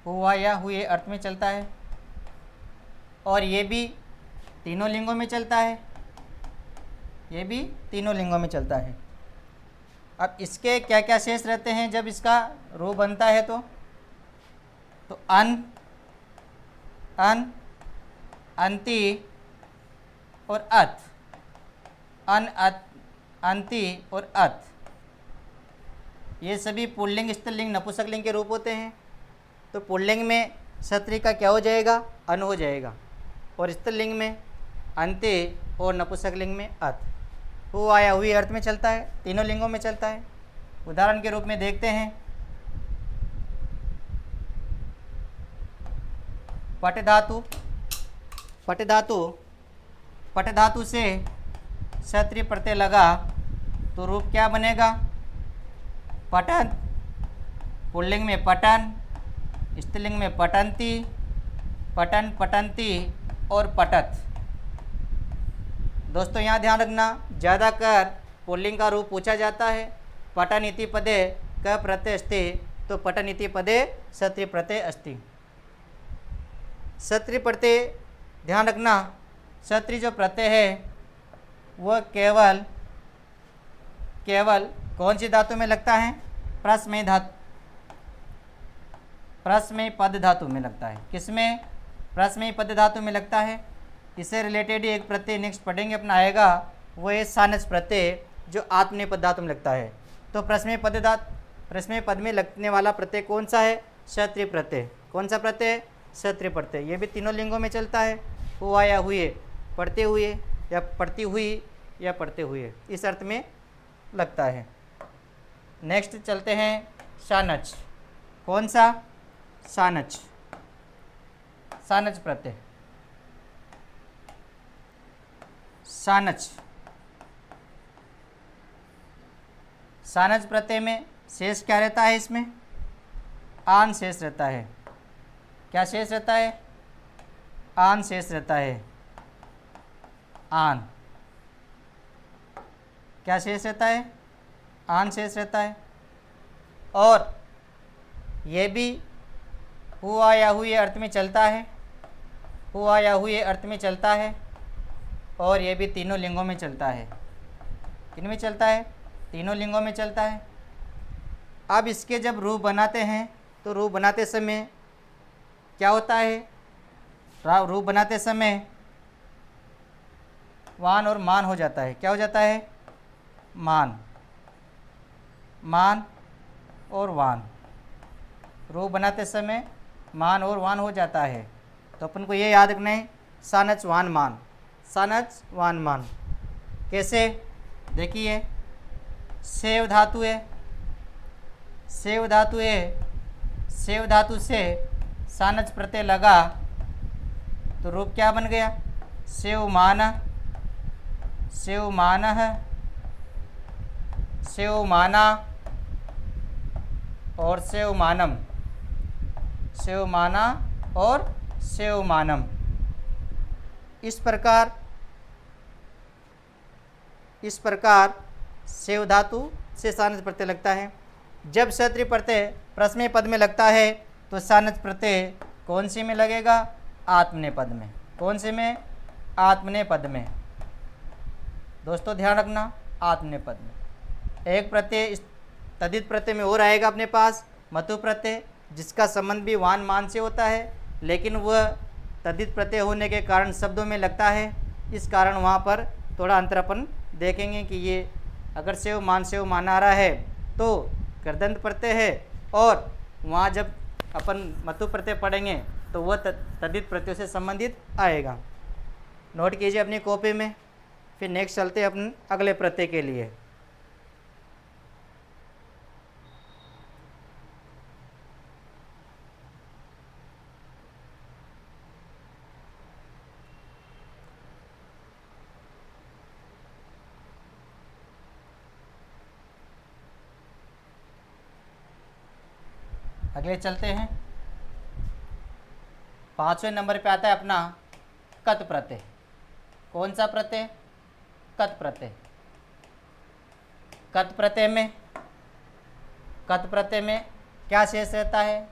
हुआ या हुए अर्थ में चलता है और ये भी तीनों लिंगों में चलता है। ये भी तीनों लिंगों में चलता है। अब इसके क्या क्या शेष रहते हैं जब इसका रूप बनता है? तो अन, अंति और अत। अन, अत, अंति और अत, ये सभी पुल्लिंग, स्त्रीलिंग, नपुंसकलिंग के रूप होते हैं। तो पुल्लिंग में क्षत्रिय का क्या हो जाएगा? अन हो जाएगा, और स्त्रीलिंग में अंत्य और नपुंसकलिंग में अत। हुआ या हुई अर्थ में चलता है, तीनों लिंगों में चलता है। उदाहरण के रूप में देखते हैं, पट धातु। पट धातु से क्षत्रिय प्रत्यय लगा तो रूप क्या बनेगा? पटन। पुल्लिंग में पटन, स्त्रीलिंग में पटंती, पटन, पटंती और पटत। दोस्तों यहाँ ध्यान रखना, ज़्यादातर पुल्लिंग का रूप पूछा जाता है। पटन इति पदे क प्रत्यय अस्ति, तो पटन इति पदे क्षत्रिय प्रत्यय अस्ति। क्षत्रिय प्रत्यय ध्यान रखना, क्षत्रिय जो प्रत्यय है वह केवल कौन सी धातु में लगता है? प्रश्नमेय पद धातु में लगता है। किसमें? प्रश्नमेय पद धातु में लगता है। इससे रिलेटेड एक प्रत्यय नेक्स्ट पढ़ेंगे अपना आएगा, वो है सानच प्रत्यय, जो आत्मनेपद धातु में लगता है। तो प्रश्नमेय पद में लगने वाला प्रत्यय कौन सा है? क्षत्रिय प्रत्यय। कौन सा प्रत्यय? क्षत्रिय प्रत्यय। ये भी तीनों लिंगों में चलता है। हुआ या हुए, पढ़ते हुए या पढ़ती हुई या पढ़ते हुए, इस अर्थ में लगता है। नेक्स्ट चलते हैं सानच। कौन सा? सानच प्रत्यय। सानच प्रत्यय में शेष क्या रहता है? इसमें आन शेष रहता है। क्या शेष रहता है? आन शेष रहता है। आन क्या शेष रहता है? आन शेष रहता है। और ये भी हुआ या हुए अर्थ में चलता है। हुआ या हुए अर्थ में चलता है और ये भी तीनों लिंगों में चलता है। किन में चलता है? तीनों लिंगों में चलता है। अब इसके जब रूप बनाते हैं तो रूप बनाते समय क्या होता है? रूप बनाते समय वान और मान हो जाता है। क्या हो जाता है? मान और वान। रूप बनाते समय मान और वान हो जाता है। तो अपन को ये याद रखना है, सानच वान मान, सानच वान मान। कैसे? देखिए, सेव धातु है, सेव धातु से सानच प्रत्यय लगा तो रूप क्या बन गया? सेवमानः, सेवमाना और सेवमानम, सेवमाना और सेवमानम। इस प्रकार इस प्रकार सेव धातु से सानच प्रत्यय लगता है। जब क्षत्रिय प्रत्यय प्रश्न पद में लगता है तो सानच प्रत्यय कौन सी में लगेगा? आत्मनेय पद में। कौन से में? आत्मनेय पद में। दोस्तों ध्यान रखना, आत्मनेय पद में। एक प्रत्यय तद्धित प्रत्यय में और आएगा अपने पास, मतु प्रत्यय, जिसका संबंध भी वान मान से होता है, लेकिन वह तद्धित प्रत्यय होने के कारण शब्दों में लगता है। इस कारण वहाँ पर थोड़ा अंतर अपन देखेंगे कि ये अगर सेव मान आ रहा है तो कृदंत प्रत्यय है, और वहाँ जब अपन मतु प्रत्यय पढ़ेंगे तो वह तद्धित प्रत्यय से संबंधित आएगा। नोट कीजिए अपनी कॉपी में। फिर नेक्स्ट चलते हैं अपन अगले प्रत्यय के लिए। अगले चलते हैं। 5वें नंबर पे आता है अपना कत प्रत्यय। कौन सा प्रत्यय? कत प्रत्यय। कत प्रत्यय में क्या शेष रहता है?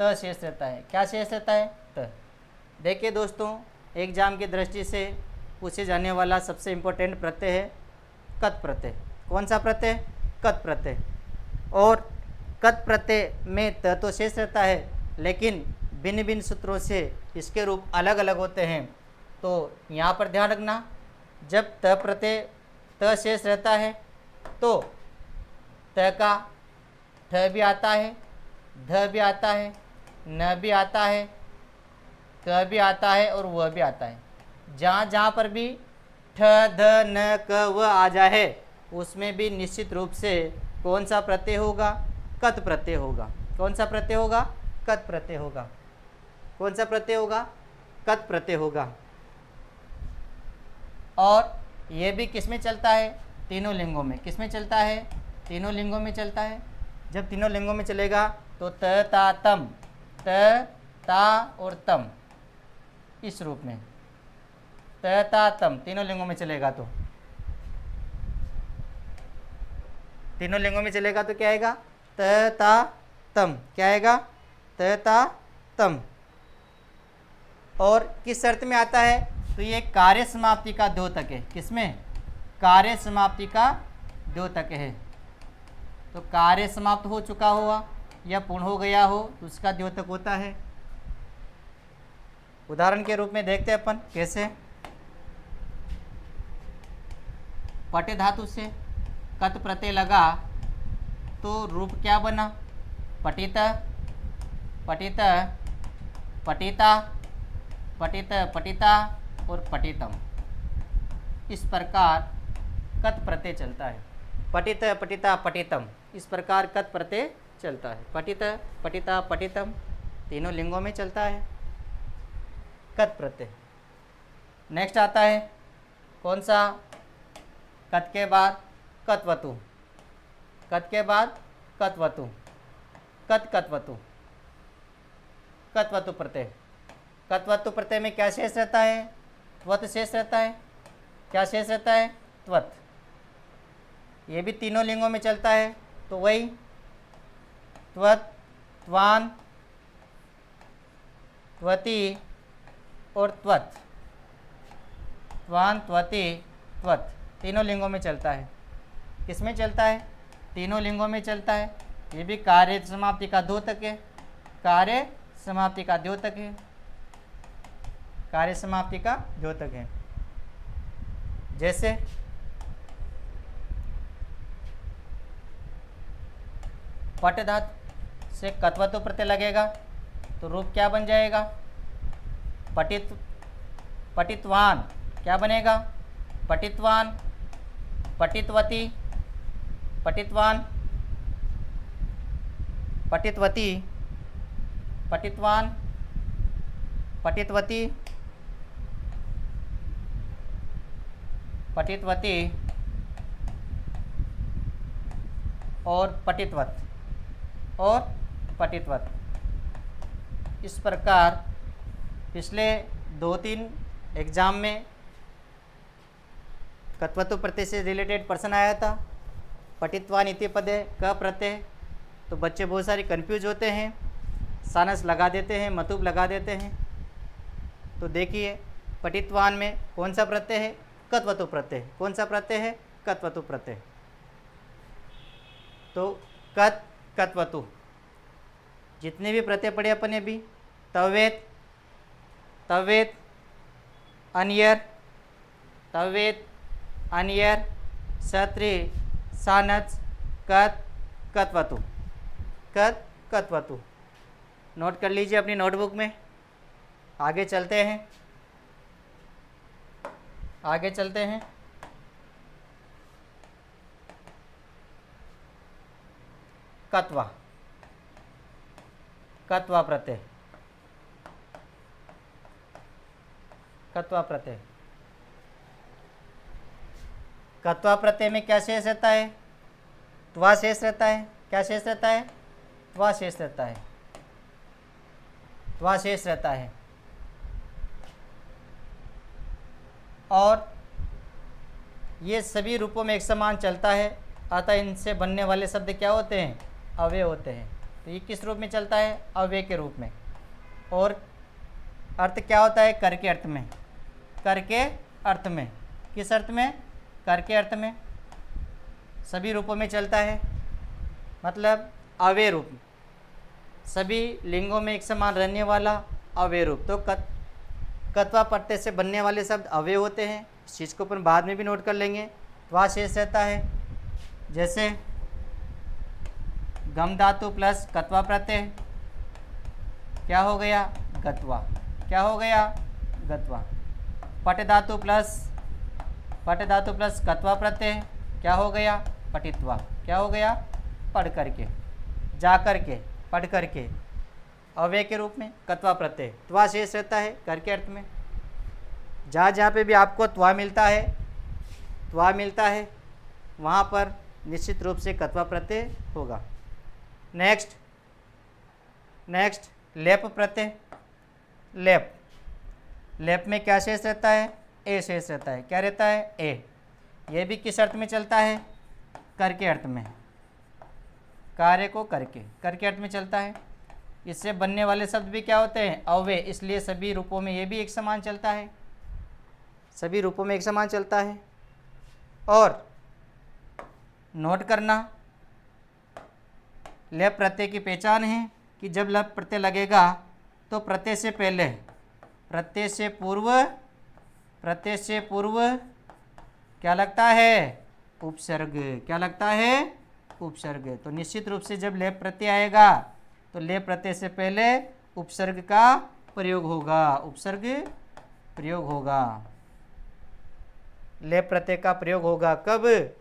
त शेष रहता है। क्या शेष रहता है? त। देखिए दोस्तों, एग्जाम की दृष्टि से पूछे जाने वाला सबसे इम्पोर्टेंट प्रत्यय है कत प्रत्यय। कौन सा प्रत्यय? कत प्रत्यय। और कत प्रत्यय में त तो शेष रहता है, लेकिन भिन्न भिन्न सूत्रों से इसके रूप अलग अलग होते हैं। तो यहाँ पर ध्यान रखना, जब त प्रत्यय त शेष रहता है तो त का ठ भी आता है, ध भी आता है, न भी आता है, क भी आता है और वह भी आता है। जहाँ जहाँ पर भी ठ ध न क व आ जाए उसमें भी निश्चित रूप से कौन सा प्रत्यय होगा? कत प्रत्यय होगा। कौन सा प्रत्यय होगा? कत प्रत्यय होगा। कौन सा प्रत्यय होगा? कत प्रत्यय होगा। और ये भी किस में चलता है? तीनों लिंगों में। किस में चलता है? तीनों लिंगों में चलता है। जब तीनों लिंगों में चलेगा तो त ता तम, त ता और तम, इस रूप में त ता तम तीनों लिंगों में चलेगा। तो तीनों लिंगों में चलेगा तो क्या आएगा? त ता तम। क्या आएगा? त ता तम। और किस शर्त में आता है? तो ये कार्य समाप्ति का द्योतक है। किसमें? कार्य समाप्ति का द्योतक है। तो कार्य समाप्त हो चुका हुआ या पूर्ण हो गया हो तो उसका द्योतक होता है। उदाहरण के रूप में देखते हैं अपन कैसे। पट धातु से कत प्रत्यय लगा तो रूप क्या बना? पटित, पटित, पटिता, पटित, पटिता और पटितम। इस प्रकार कत प्रत्यय चलता है। पटित, पटिता, पटितम, इस प्रकार कत प्रत्यय चलता है। पटित, पटिता, पटितम तीनों लिंगों में चलता है कत प्रत्यय। नेक्स्ट आता है कौन सा? कत के बाद कतवतु। कत के बाद कतवतु। कतवतु। कतवतु प्रत्यय। कतवतु प्रत्यय में क्या शेष रहता है? त्वत शेष रहता है। क्या शेष रहता है? त्वत। ये भी तीनों लिंगों में चलता है। तो वही त्वत, त्वान, त्वति और त्वत। त्वान, त्वति, त्वत तीनों लिंगों में चलता है। किस में चलता है? तीनों लिंगों में चलता है। ये भी कार्य समाप्ति का द्योतक है। कार्य समाप्ति का द्योतक है। कार्य समाप्ति का द्योतक है। जैसे पट धातु से कतवतु प्रत्यय लगेगा तो रूप क्या बन जाएगा? पटित, पटितवान। क्या बनेगा? पटितवान, पटितवती, पटितवान, पटितवती, पटितवान, पटितवती, पटितवती और पटितवत और पटितवत। इस प्रकार पिछले 2-3 एग्जाम में कत्वतु प्रत्यय से रिलेटेड पर्सन आया था, पठित्वा नीति पदे क प्रत्यय। तो बच्चे बहुत सारे कंफ्यूज होते हैं, सानस लगा देते हैं, मतुब लगा देते हैं। तो देखिए पठित्वान में कौन सा प्रत्यय है? कत्वतु प्रत्यय। कौन सा प्रत्यय है? कत्वतु प्रत्यय। तो कत्वतु जितने भी प्रत्यय पढ़े अपन ने अभी, तवेत, तवेत, अनियर, तवेत, अनियर, सत्री, सानच, कत्वतु, कत्वतु। नोट कर लीजिए अपनी नोटबुक में। आगे चलते हैं, आगे चलते हैं। कत्वा, कत्वा प्रत्यय, कत्वा प्रत्यय। कत्वा प्रत्यय में क्या शेष रहता है? त्वा शेष रहता है। क्या शेष रहता है? त्वा शेष रहता है, त्वा शेष रहता है। और ये सभी रूपों में एक समान चलता है, अतः इनसे बनने वाले शब्द क्या होते हैं? अव्यय होते हैं। तो ये किस रूप में चलता है? अव्यय के रूप में। और अर्थ क्या होता है? कर के अर्थ में, कर के अर्थ में। किस अर्थ में? कर के अर्थ में। सभी रूपों में चलता है, मतलब अव्यय रूप, सभी लिंगों में एक समान रहने वाला अव्यय रूप। तो कत्वा प्रत्यय से बनने वाले शब्द अव्यय होते हैं। इस चीज़ को अपन बाद में भी नोट कर लेंगे। त्वा शेष रहता है, जैसे गम धातु प्लस कत्वा प्रत्यय, क्या हो गया? गत्वा। क्या हो गया? गत्वा। पट धातु प्लस कत्वा प्रत्यय, क्या हो गया? पठित्वा। क्या हो गया? पढ़ करके, जा करके, पढ़ करके। अव्यय के रूप में कत्वा प्रत्यय। त्वा शेष रहता है कर के अर्थ में। जहाँ जहाँ पे भी आपको त्वा मिलता है, त्वा मिलता है, वहाँ पर निश्चित रूप से कत्वा प्रत्यय होगा। नेक्स्ट लेप प्रत्यय। लेप, लेप में क्या शेष रहता है? ए शेष रहता है। क्या रहता है? ए। यह भी किस अर्थ में चलता है? कर के अर्थ में, कार्य को करके, कर के अर्थ में चलता है। इससे बनने वाले शब्द भी क्या होते हैं? अव्यय। इसलिए सभी रूपों में ये भी एक समान चलता है, सभी रूपों में एक समान चलता है। और नोट करना, लेप प्रत्यय की पहचान है कि जब लेप प्रत्यय लगेगा तो प्रत्यय से पहले, प्रत्यय से पूर्व क्या लगता है? उपसर्ग। क्या लगता है? उपसर्ग। तो निश्चित रूप से जब लेप प्रत्यय आएगा तो लेप प्रत्यय से पहले उपसर्ग का प्रयोग होगा, उपसर्ग प्रयोग होगा। लेप प्रत्यय का प्रयोग होगा कब?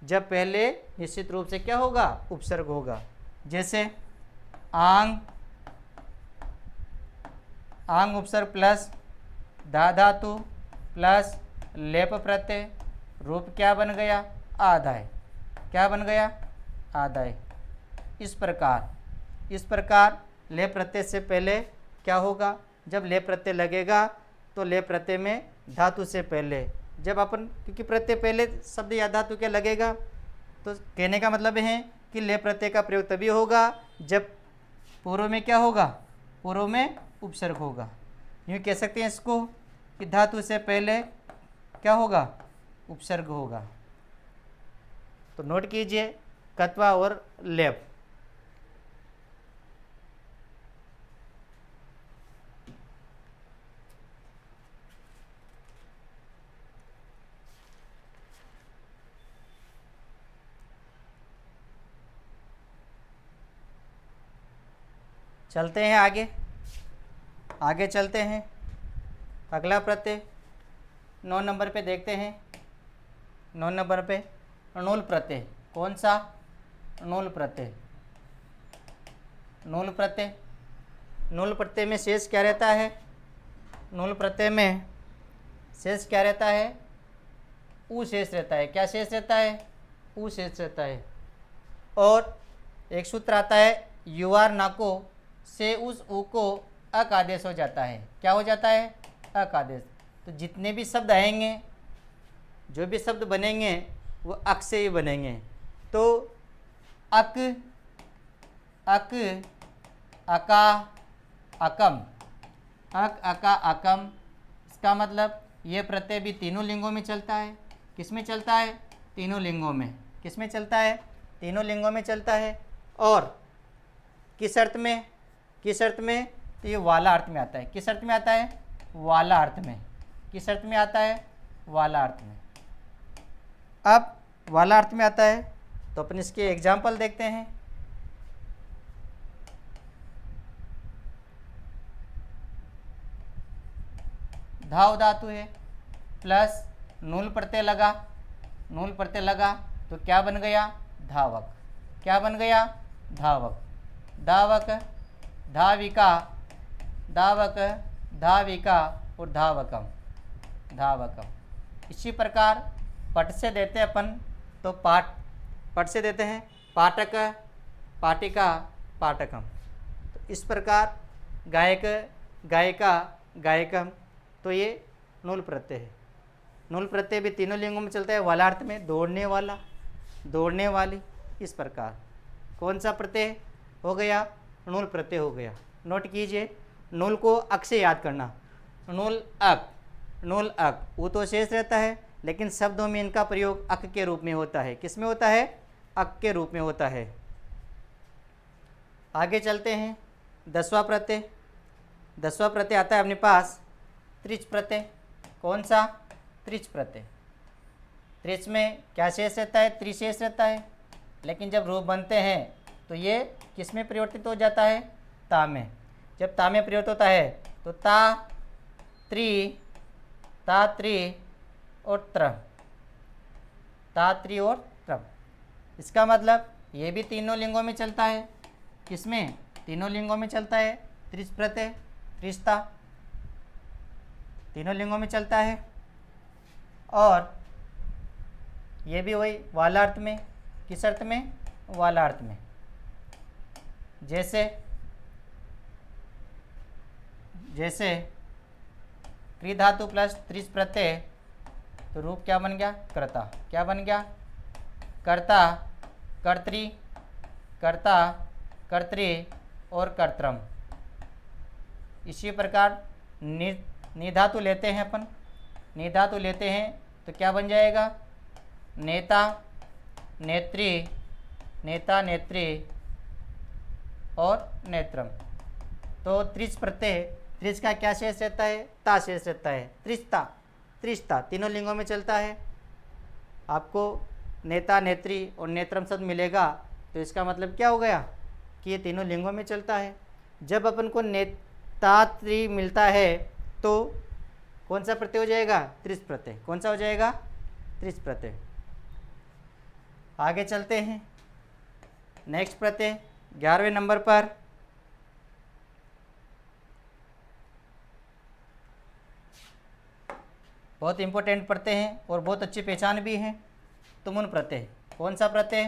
जब पहले निश्चित रूप से क्या होगा? उपसर्ग होगा। जैसे आंग, आंग उपसर्ग प्लस धा धातु प्लस लेप प्रत्यय, रूप क्या बन गया? आदाय। क्या बन गया? आदाय। इस प्रकार लेप प्रत्यय से पहले क्या होगा? जब लेप प्रत्यय लगेगा तो लेप प्रत्यय में धातु से पहले, जब अपन, क्योंकि प्रत्यय पहले शब्द या धातु क्या लगेगा, तो कहने का मतलब है कि लेप प्रत्यय का प्रयोग तभी होगा जब पूर्व में क्या होगा? पूर्व में उपसर्ग होगा। यूँ कह सकते हैं इसको कि धातु से पहले क्या होगा? उपसर्ग होगा। तो नोट कीजिए कत्वा और लेप। चलते हैं आगे चलते हैं। अगला प्रत्यय 9 नंबर पे देखते हैं। 9 नंबर पे णुल प्रत्यय। कौन सा? णुल प्रत्यय। णुल प्रत्यय, णुल प्रत्यय में शेष क्या रहता है? णुल प्रत्यय में शेष क्या रहता है? ऊ शेष रहता है। क्या शेष रहता है? ऊ शेष रहता है। और एक सूत्र आता है युवार नाको से उस ऊ को अक आदेश हो जाता है। क्या हो जाता है? अक आदेश। तो जितने भी शब्द आएंगे जो भी शब्द बनेंगे वो अक से ही बनेंगे। तो अक, अक, अका, अकम, अक, अका, अकम, इसका मतलब ये प्रत्यय भी तीनों लिंगों में चलता है। किस में चलता है? तीनों लिंगों में। किस में चलता है? तीनों लिंगों में चलता है। और किस अर्थ में? किस अर्थ में? तो ये वाला अर्थ में आता है। किस अर्थ में आता है? वाला अर्थ में। किस अर्थ में आता है? वाला अर्थ में। अब वाला अर्थ में आता है तो अपन इसके एग्जाम्पल देखते हैं। धाव धातु है प्लस नूल प्रत्यय लगा, नूल प्रत्यय लगा तो क्या बन गया? धावक। क्या बन गया? धावक। धावक, धाविका, धावक, धाविका और धावकम, धावकम। इसी प्रकार पट से देते हैं अपन तो पाठ, पट से देते हैं पाठक, पाटिका, पाठकम। तो इस प्रकार गायक, गायिका, गायकम, तो ये नूल प्रत्यय है। नूल प्रत्यय भी तीनों लिंगों में चलता है। वालार्थ में दौड़ने वाला, दौड़ने वाली। इस प्रकार कौन सा प्रत्यय हो गया? नूल प्रत्यय हो गया। नोट कीजिए, नूल को अक से याद करना। नूल अक, नूल अक, वो तो शेष रहता है लेकिन शब्दों में इनका प्रयोग अक के रूप में होता है। किस में होता है? अक के रूप में होता है। आगे चलते हैं। 10वां प्रत्यय, 10वां प्रत्यय आता है अपने पास त्रिच प्रत्यय। कौन सा? त्रिच प्रत्यय। त्रिच में क्या शेष रहता है? त्रिशेष रहता है। लेकिन जब रूप बनते हैं तो ये किस में परिवर्तित हो जाता है? ता में। जब ता में परिवर्तित होता है तो ता, त्रि, ता, त्रि और त्रम, ता, त्रि और त्रम। इसका मतलब ये भी तीनों लिंगों में चलता है। किसमें? तीनों लिंगों में चलता है। त्रिच प्रत्यय, त्रिस्ता, तीनों लिंगों में चलता है। और ये भी वही वालार्थ में। किस अर्थ में? वालार्थ में। जैसे, जैसे क्री धातु प्लस त्रिच प्रत्यय तो रूप क्या बन गया? कर्ता। क्या बन गया? कर्ता, कर्त्री, कर्ता, कर्त्री और कर्त्रम। इसी प्रकार निधातु लेते हैं अपन, निधातु लेते हैं तो क्या बन जाएगा? नेता, नेत्री, नेता, नेत्री और नेत्रम। तो त्रिच प्रत्यय, त्रिच का क्या शेष रहता है? ता शेष रहता है। त्रिस्ता, त्रिस्ता तीनों लिंगों में चलता है। आपको नेता, नेत्री और नेत्रम शब्द मिलेगा तो इसका मतलब क्या हो गया? कि ये तीनों लिंगों में चलता है। जब अपन को नेता, त्रि मिलता है तो कौन सा प्रत्यय हो जाएगा? त्रिच प्रत्यय। कौन सा हो जाएगा? त्रिच प्रत्यय। आगे चलते हैं। नेक्स्ट प्रत्यय 11वें नंबर पर बहुत इंपॉर्टेंट प्रत्यय हैं और बहुत अच्छी पहचान भी है। तुमुन प्रत्यय। कौन सा प्रत्यय?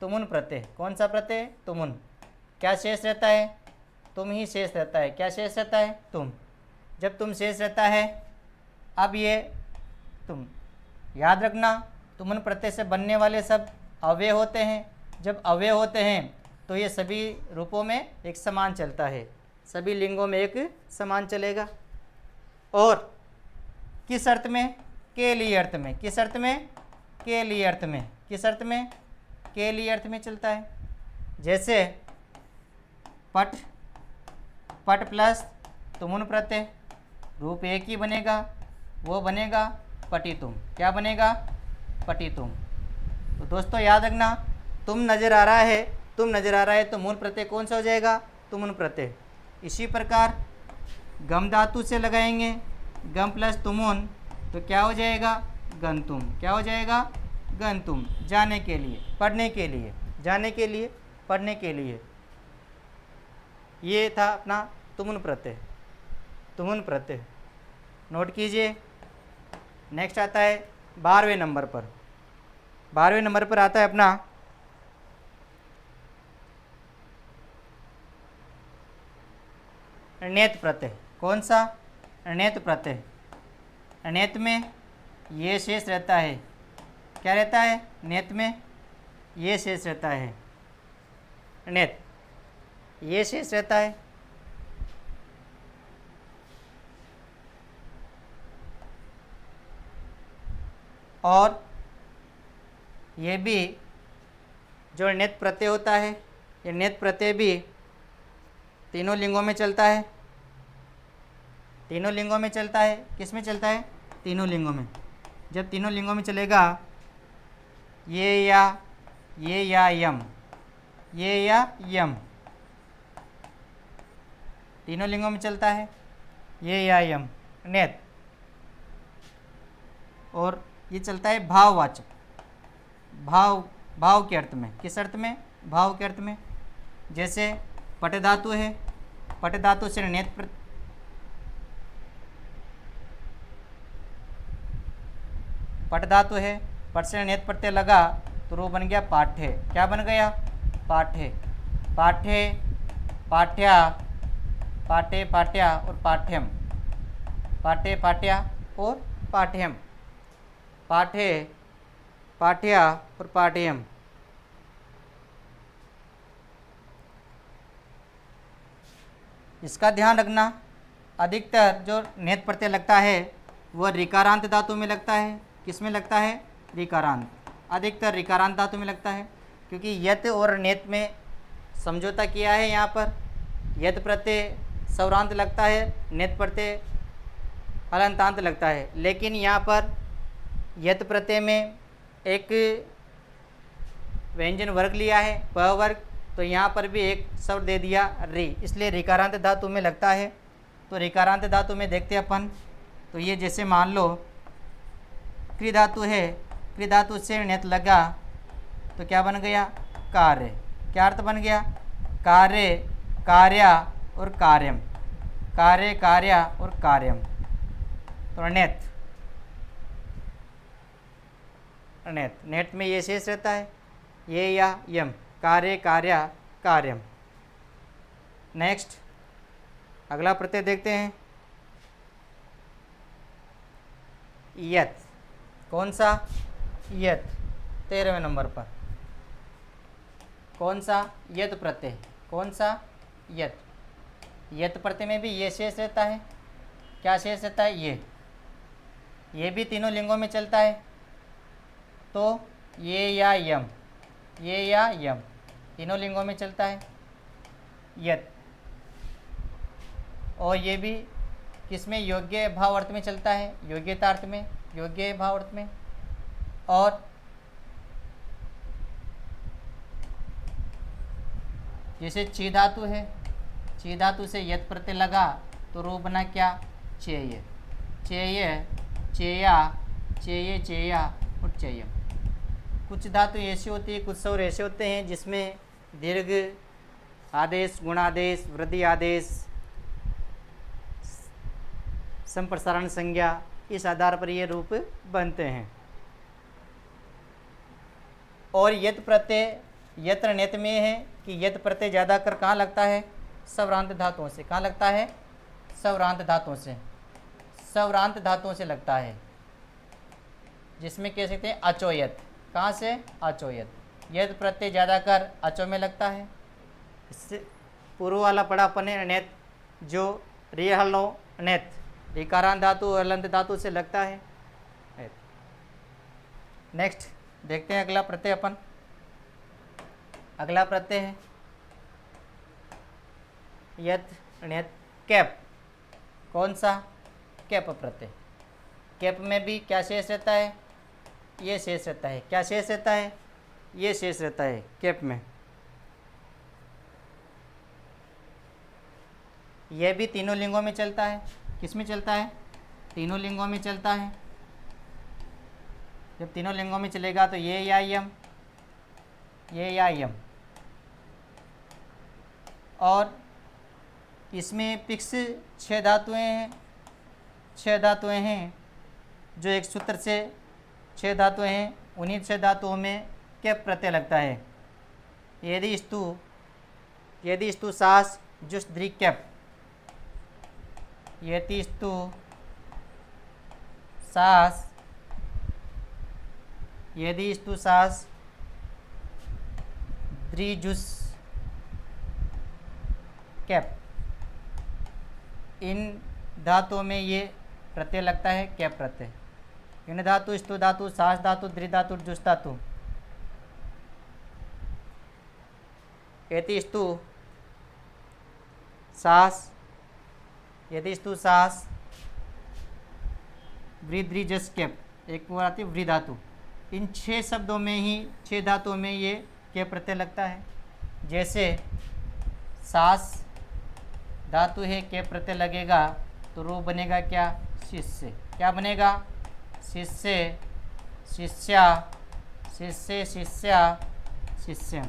तुमुन प्रत्यय। कौन सा प्रत्यय? तुमुन। क्या शेष रहता है? तुम ही शेष रहता है। क्या शेष रहता है? तुम। जब तुम शेष रहता है, अब ये तुम याद रखना, तुमुन प्रत्यय से बनने वाले सब अव्यय होते हैं। जब अव्यय होते हैं तो ये सभी रूपों में एक समान चलता है, सभी लिंगों में एक समान चलेगा। और किस अर्थ में? के लिए अर्थ में। किस अर्थ में? के लिए अर्थ में। किस अर्थ में? के लिए अर्थ में चलता है। जैसे पट, पट प्लस तुमुन प्रत्यय, रूप एक ही बनेगा, वो बनेगा पटितुम। क्या बनेगा? पटितुम। तो दोस्तों याद रखना, तुम नज़र आ रहा है, तुम नज़र आ रहा है तो मूल प्रत्यय कौन सा हो जाएगा? तुमुन प्रत्यय। इसी प्रकार गम धातु से लगाएंगे, गम प्लस तुमुन तो क्या हो जाएगा? गंतुम। क्या हो जाएगा? गंतुम। जाने के लिए, पढ़ने के लिए, जाने के लिए, पढ़ने के लिए। ये था अपना तुमुन प्रत्यय, तुमुन प्रत्यय। नोट कीजिए। नेक्स्ट आता है 12वें नंबर पर। 12वें नंबर पर आता है अपना णेत प्रत्यय। कौन सा? णेत प्रत्यय। णेत में ये शेष रहता है, क्या रहता है नेत में, ये शेष रहता है नेत, ये शेष रहता है। और ये भी जो नेत प्रत्यय होता है, ये नेत प्रत्यय भी तीनों लिंगों में चलता है, तीनों लिंगों में चलता है। किस में चलता है, तीनों लिंगों में। जब तीनों लिंगों में चलेगा, ये या यम, ये या यम, तीनों लिंगों में चलता है ये या यम नेत। और ये चलता है भाववाचक, भाव के अर्थ में। किस अर्थ में, भाव के अर्थ में। जैसे पट धातु है, पट धातु से नेत पट धातु है, पट से नेत प्रत्यय लगा तो रूप बन गया पाठ्य। क्या बन गया, पाठ्य। पाठ्य, पाठ्या, पाठ्य, पाठ्या और पाठ्यम, पाठ्य, पाठ्या और पाठ्यम, पाठ्य, पाठ्या और पाठ्यम। इसका ध्यान रखना, अधिकतर जो नेत प्रत्यय लगता है वह रिकारांत धातु में लगता है। किस में लगता है, रिकारांत, अधिकतर रिकारांत धातु में लगता है। क्योंकि यत और नेत में समझौता किया है। यहाँ पर यत प्रत्यय सौरांत लगता है, नेत प्रत्यय हलंतांत लगता है। लेकिन यहाँ पर यत प्रत्यय में एक व्यंजन वर्ग लिया है, प वर्ग, तो यहाँ पर भी एक स्वर दे दिया री, इसलिए रिकारांत धातु में लगता है। तो रिकारांत धातु में देखते हैं अपन। तो ये जैसे मान लो क्रि धातु है, क्रि धातु से नेत लगा तो क्या बन गया, कार्य। क्या अर्थ बन गया, कार्य, कार्या और कार्यम, कार्य, कार्या और कार्यम। तो नेत, नेत, नेत में ये शेष रहता है ये या यम, कार्य, कार्या, कार्यम। नेक्स्ट अगला प्रत्यय देखते हैं, यत। कौन सा, यत, 13वें नंबर पर। कौन सा, यत प्रत्यय। कौन सा, यत। यत प्रत्यय में भी ये शेष रहता है। क्या शेष रहता है, ये भी तीनों लिंगों में चलता है। तो ये या यम, ये या यम तीनों लिंगों में चलता है यत। और ये भी किसमें, योग्य भाव अर्थ में चलता है, योग्यतार्थ में, योग्य भाव अर्थ में। और जैसे ची धातु है, ची धातु से यत प्रत्यय लगा तो रूप बना क्या, चेय, चेय, चेया, चेय, चेया और चेयम। कुछ धातु ऐसी होती है, कुछ स्वर ऐसे होते हैं जिसमें दीर्घ आदेश, गुणादेश, वृद्धि आदेश, संप्रसारण संज्ञा, इस आधार पर ये रूप बनते हैं। और यत प्रत्यय यत्र नेत में है कि यत प्रत्यय ज़्यादातर कहाँ लगता है, सवरांत धातुओं से। कहाँ लगता है, सवरांत धातुओं से, सवरांत धातुओं से लगता है, जिसमें कह सकते हैं अचोयत। कहाँ से, अचोयत। यत प्रत्यय ज़्यादातर अचो में लगता है। इससे पूर्व वाला पढ़ा अपन ने नेत, जो रिहलो नेत, रिकारांत धातु और हलंत धातु से लगता है। नेक्स्ट देखते हैं अगला प्रत्यय अपन। अगला प्रत्यय है यत नेत कैप। कौन सा, कैप प्रत्यय। कैप में भी क्या शेष रहता है, ये शेष रहता है। क्या शेष रहता है, ये शेष रहता है कैप में। यह भी तीनों लिंगों में चलता है। किस में चलता है, तीनों लिंगों में चलता है। जब तीनों लिंगों में चलेगा तो ये या यम, ये या यम। और इसमें पिक्स 6 धातुएं हैं, 6 धातुएं हैं जो एक सूत्र से 6 धातुएं हैं। उन्हीं 6 धातुओं में कैप प्रत्यय लगता है। यदि स्तु सास जुस दृक कैप, यदि स्तु सास यदि स्तु सास द्रिजुस कैप, इन धातुओं में ये प्रत्यय लगता है कैप प्रत्यय। इन धातु, स्तु धातु, सास धातु, द्रि धातु, जुस धातु। यदि स्तु सास, यदि स्तु सास वृद्रिजस कैप, एक और आती है वृ धातु। इन 6 शब्दों में ही, 6 धातुओं में ये कैप प्रत्यय लगता है। जैसे सास धातु है, कैप प्रत्यय लगेगा तो रूप बनेगा क्या? शिष्य। क्या बनेगा? शिष्य, शिष्या, शिष्य, शिष्या, शिष्यम।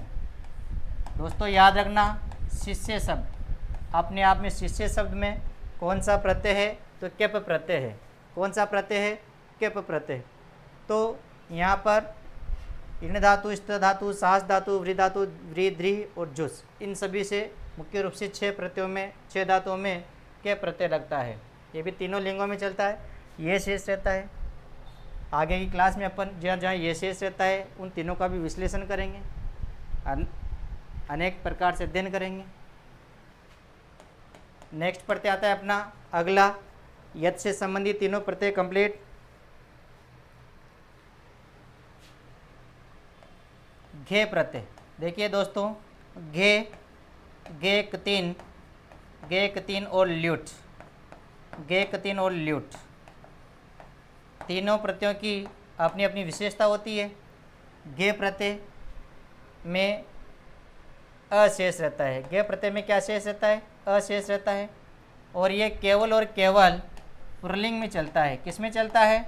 दोस्तों याद रखना, शिष्य शब्द अपने आप में, शिष्य शब्द में कौन सा प्रत्यय है? तो कैप प्रत्यय है। कौन सा प्रत्यय है? कैप प्रत्यय। तो यहाँ पर इन धातु, स्त धातु, सास धातु, वृ धातु, वृ, द्रि और जुस, इन सभी से मुख्य रूप से 6 प्रत्ययों में, 6 धातुओं में कैप प्रत्यय लगता है। ये भी तीनों लिंगों में चलता है। ये शेष रहता है। आगे की क्लास में अपन जहाँ जहाँ ये शेष रहता है उन तीनों का भी विश्लेषण करेंगे, अनेक प्रकार से अध्ययन करेंगे। नेक्स्ट प्रत्यय आता है अपना अगला, यत् से संबंधित तीनों प्रत्यय कंप्लीट। घे प्रत्यय। देखिए दोस्तों, घे, गे कतीन, गे कतीन और ल्यूट, गे कतीन और ल्यूट, तीनों प्रत्ययों की अपनी अपनी विशेषता होती है। गे प्रत्यय में अशेष रहता है। गे प्रत्यय में क्या शेष रहता है? अशेष रहता है। और ये केवल और केवल पुल्लिंग में चलता है। किस में चलता है?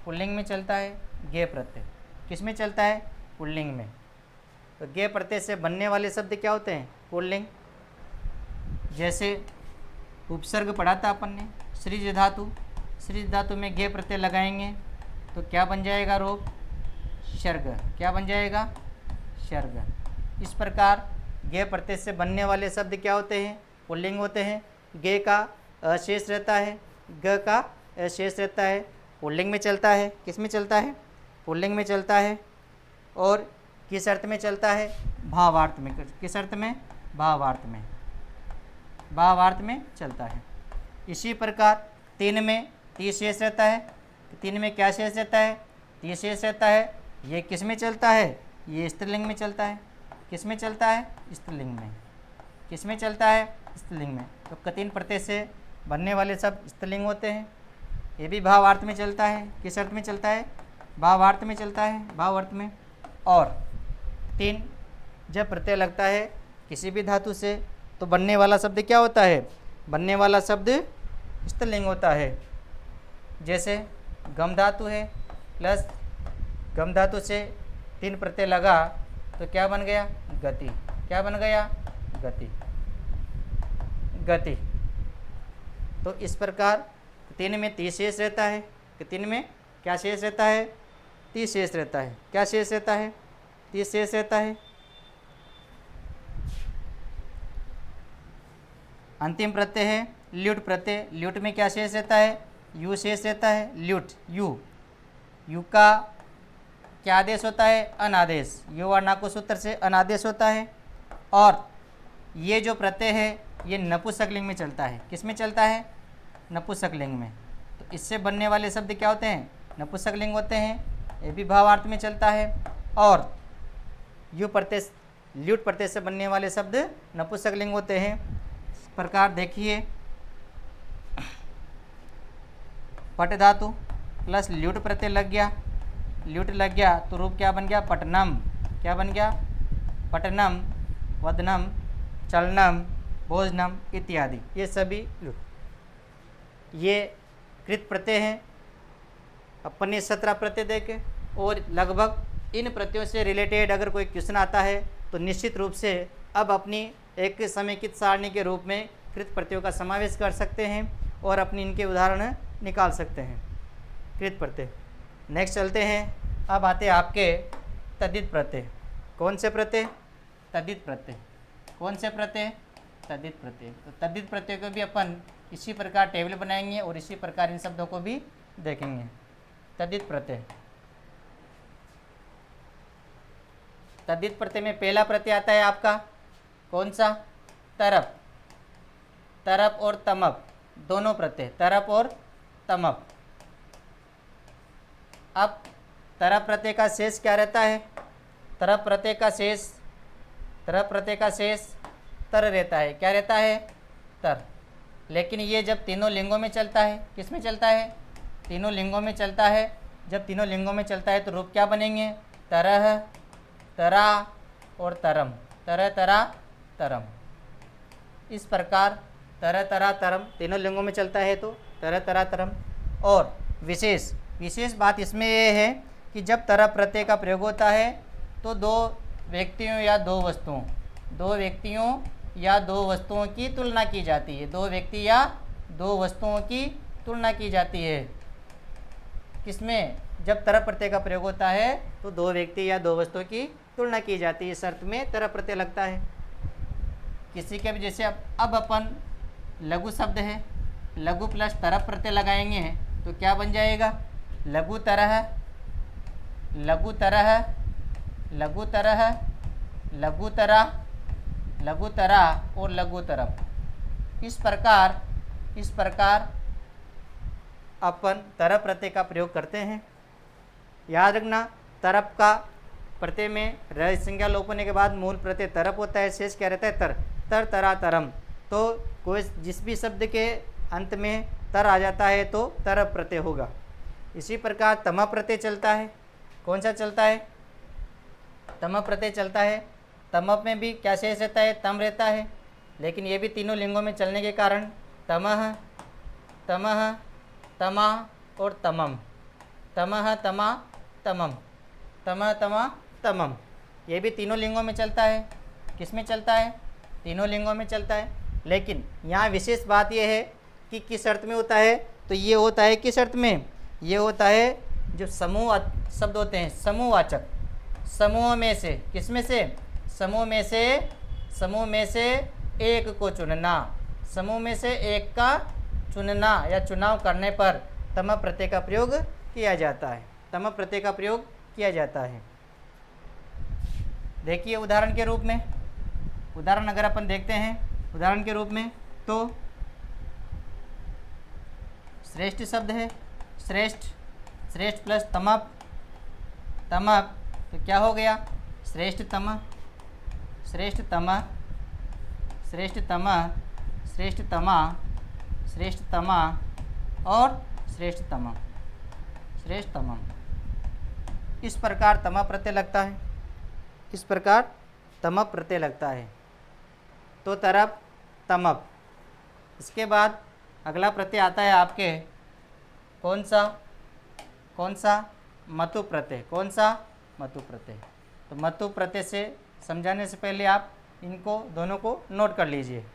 पुल्लिंग में चलता है। गे प्रत्यय किस में चलता है? पुल्लिंग में। तो गे प्रत्यय से बनने वाले शब्द क्या होते हैं? पुल्लिंग। जैसे उपसर्ग पढ़ा था अपन ने, सृज धातु, सृज धातु में गे प्रत्यय लगाएंगे तो क्या बन जाएगा? रूप सर्ग। क्या बन जाएगा? सर्ग। इस प्रकार गे प्रत्यय से बनने वाले शब्द क्या होते हैं? पुल्लिंग होते हैं। गे का अशेष रहता है, ग का अशेष रहता है, पुल्लिंग में चलता है। किस में चलता है? पुल्लिंग में चलता है। और किस अर्थ में चलता है? भावार्थ में। किस अर्थ में? भावार्थ में। भावार्थ में चलता है। इसी प्रकार तीन में ती शेष रहता है। तीन में क्या शेष रहता है? ती शेष रहता है। ये किस में चलता है? ये स्त्रीलिंग में चलता है। किस में चलता है? स्त्रीलिंग में। किस में चलता है? स्त्रीलिंग में। तो कतीन प्रत्यय से बनने वाले सब स्त्रीलिंग होते हैं। ये भी भावार्थ में चलता है। किस अर्थ में चलता है? भावार्थ में चलता है। भावार्थ में। और तीन जब प्रत्यय लगता है किसी भी धातु से तो बनने वाला शब्द क्या होता है? बनने वाला शब्द स्त्रीलिंग होता है। जैसे गम धातु है प्लस गम धातु से तीन प्रत्यय लगा तो क्या बन गया? गति। क्या बन गया? गति। गति। तो इस प्रकार तीन में ती शेष रहता है। कि तीन में क्या शेष रहता है? ती शेष रहता है। क्या शेष रहता है? ती शेष रहता है। अंतिम प्रत्यय है ल्यूट प्रत्यय। ल्यूट में क्या शेष रहता है? यू शेष रहता है। Lewd you. यू का क्या आदेश होता है? अनादेश। यू और नाकु सूत्र से अनादेश होता है। और ये जो प्रत्यय है ये नपुंसकलिंग में चलता है। किस में चलता है? नपुंसकलिंग में। तो इससे बनने वाले शब्द क्या होते हैं? नपुंसकलिंग होते हैं। ये भी भावार्थ में चलता है। और यू प्रत्यय, ल्यूट प्रत्यय से बनने वाले शब्द नपुंसकलिंग होते हैं। इस प्रकार देखिए, पट धातु प्लस ल्यूट प्रत्यय लग गया। ल्यूट लग गया तो रूप क्या बन गया? पटनम। क्या बन गया? पटनम, वदनम, चलनम, भोजनम इत्यादि। ये सभी ये कृत प्रत्यय हैं। अपन ने 17 प्रत्यय देखे और लगभग इन प्रत्ययों से रिलेटेड अगर कोई क्वेश्चन आता है तो निश्चित रूप से अब अपनी एक समेकित सारणी के रूप में कृत प्रत्ययों का समावेश कर सकते हैं और अपनी इनके उदाहरण निकाल सकते हैं। कृत प्रत्यय। नेक्स्ट चलते हैं। अब आते हैं आपके तद्धित प्रत्यय। कौन से प्रत्यय? तद्धित प्रत्यय। कौन से प्रत्यय? तद्धित प्रत्यय। तो तद्धित प्रत्यय को भी अपन इसी प्रकार टेबल बनाएंगे और इसी प्रकार इन शब्दों को भी देखेंगे। तद्धित प्रत्यय। तद्धित प्रत्यय में पहला प्रत्यय आता है आपका कौन सा? तरप। तरप और तमप दोनों प्रत्यय, तरप और तमप। अब तरप प्रत्यय का शेष क्या रहता है? तरप प्रत्यय का शेष तर रहता है। क्या रहता है? तर। लेकिन ये जब तीनों लिंगों में चलता है, किस में चलता है? तीनों लिंगों में चलता है। जब तीनों लिंगों में चलता है तो रूप क्या बनेंगे? तरह, तरा और तरम। तरह, तरा, तरम। इस प्रकार तरह, तरा, तरम तीनों लिंगों में चलता है तो तरह, तरा, तरम। और विशेष बात इसमें यह है कि जब तरह प्रत्यय का प्रयोग होता है तो दो व्यक्तियों या दो वस्तुओं की तुलना की जाती है। दो व्यक्ति या दो वस्तुओं की तुलना की जाती है। किसमें? जब तरह प्रत्यय का प्रयोग होता है तो दो व्यक्ति या दो वस्तुओं की तुलना की जाती है। इस अर्थ में तरह प्रत्यय लगता है। किसी के भी जैसे अब अपन लघु शब्द है, लघु प्लस तरह प्रत्यय लगाएंगे तो क्या बन जाएगा? लघु तरह, लघु तरह, लघु तरह, लघु तरा, लघु तरा और लघु तरफ। इस प्रकार अपन तरह प्रत्यय का प्रयोग करते हैं। याद रखना, तरफ का प्रत्यय में र संज्ञा लोप होने के बाद मूल प्रत्यय तरफ होता है, शेष क्या रहता है? तर। तर, तरा, तरम। तो कोई जिस भी शब्द के अंत में तर आ जाता है तो तरफ प्रत्यय होगा। इसी प्रकार तम प्रत्यय चलता है। कौन सा चलता है? तम प्रत्यय चलता है। तमप में भी क्या शेष रहता है? तम रहता है। लेकिन ये भी तीनों लिंगों में चलने के कारण तमह, तमह, तमा और तमम। तमह, तमा, तमम, तमह, तमा, तमम। ये भी तीनों लिंगों में चलता है। किस में चलता है? तीनों लिंगों में चलता है। लेकिन यहाँ विशेष बात यह है कि किस अर्थ में होता है? तो ये होता है किस अर्थ में? ये होता है जो समूह शब्द होते हैं, समूहवाचक। समूह में से, किस में से? समूह में से एक को चुनना। समूह में से एक का चुनना या चुनाव करने पर तम प्रत्यय का प्रयोग किया जाता है। तम प्रत्यय का प्रयोग किया जाता है। देखिए उदाहरण के रूप में, उदाहरण अगर अपन देखते हैं उदाहरण के रूप में तो श्रेष्ठ शब्द है, श्रेष्ठ प्लस तमप, तो क्या हो गया? श्रेष्ठतम, श्रेष्ठतमा, श्रेष्ठतमा, श्रेष्ठतमा, श्रेष्ठतमा और श्रेष्ठतम, श्रेष्ठतमम। इस प्रकार तमा प्रत्यय लगता है। इस प्रकार तम प्रत्यय लगता है। तो तरप, तमप। इसके बाद अगला प्रत्यय आता है आपके कौन सा? मतु प्रत्यय। कौन सा? मतु प्रत्यय। तो मतु प्रत्यय से समझाने से पहले आप इनको दोनों को नोट कर लीजिए।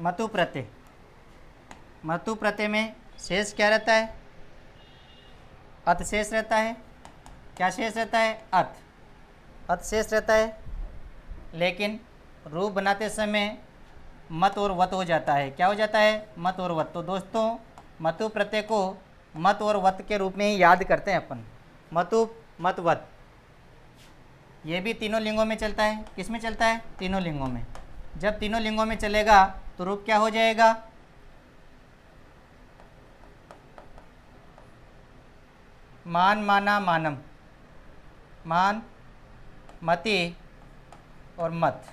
मतु प्रत्यय। मतु प्रत्यय में शेष क्या रहता है? अत शेष रहता है। क्या शेष रहता है? अत शेष रहता है। लेकिन रूप बनाते समय मत और वत हो जाता है। क्या हो जाता है? मत और वत। तो दोस्तों मतु प्रत्यय को मत और वत के रूप में ही याद करते हैं अपन। मतु, मत, वत। ये भी तीनों लिंगों में चलता है। किस में चलता है? तीनों लिंगों में। जब तीनों लिंगों में चलेगा तो रूप क्या हो जाएगा? मान, माना, मानम। मान, मति और मत।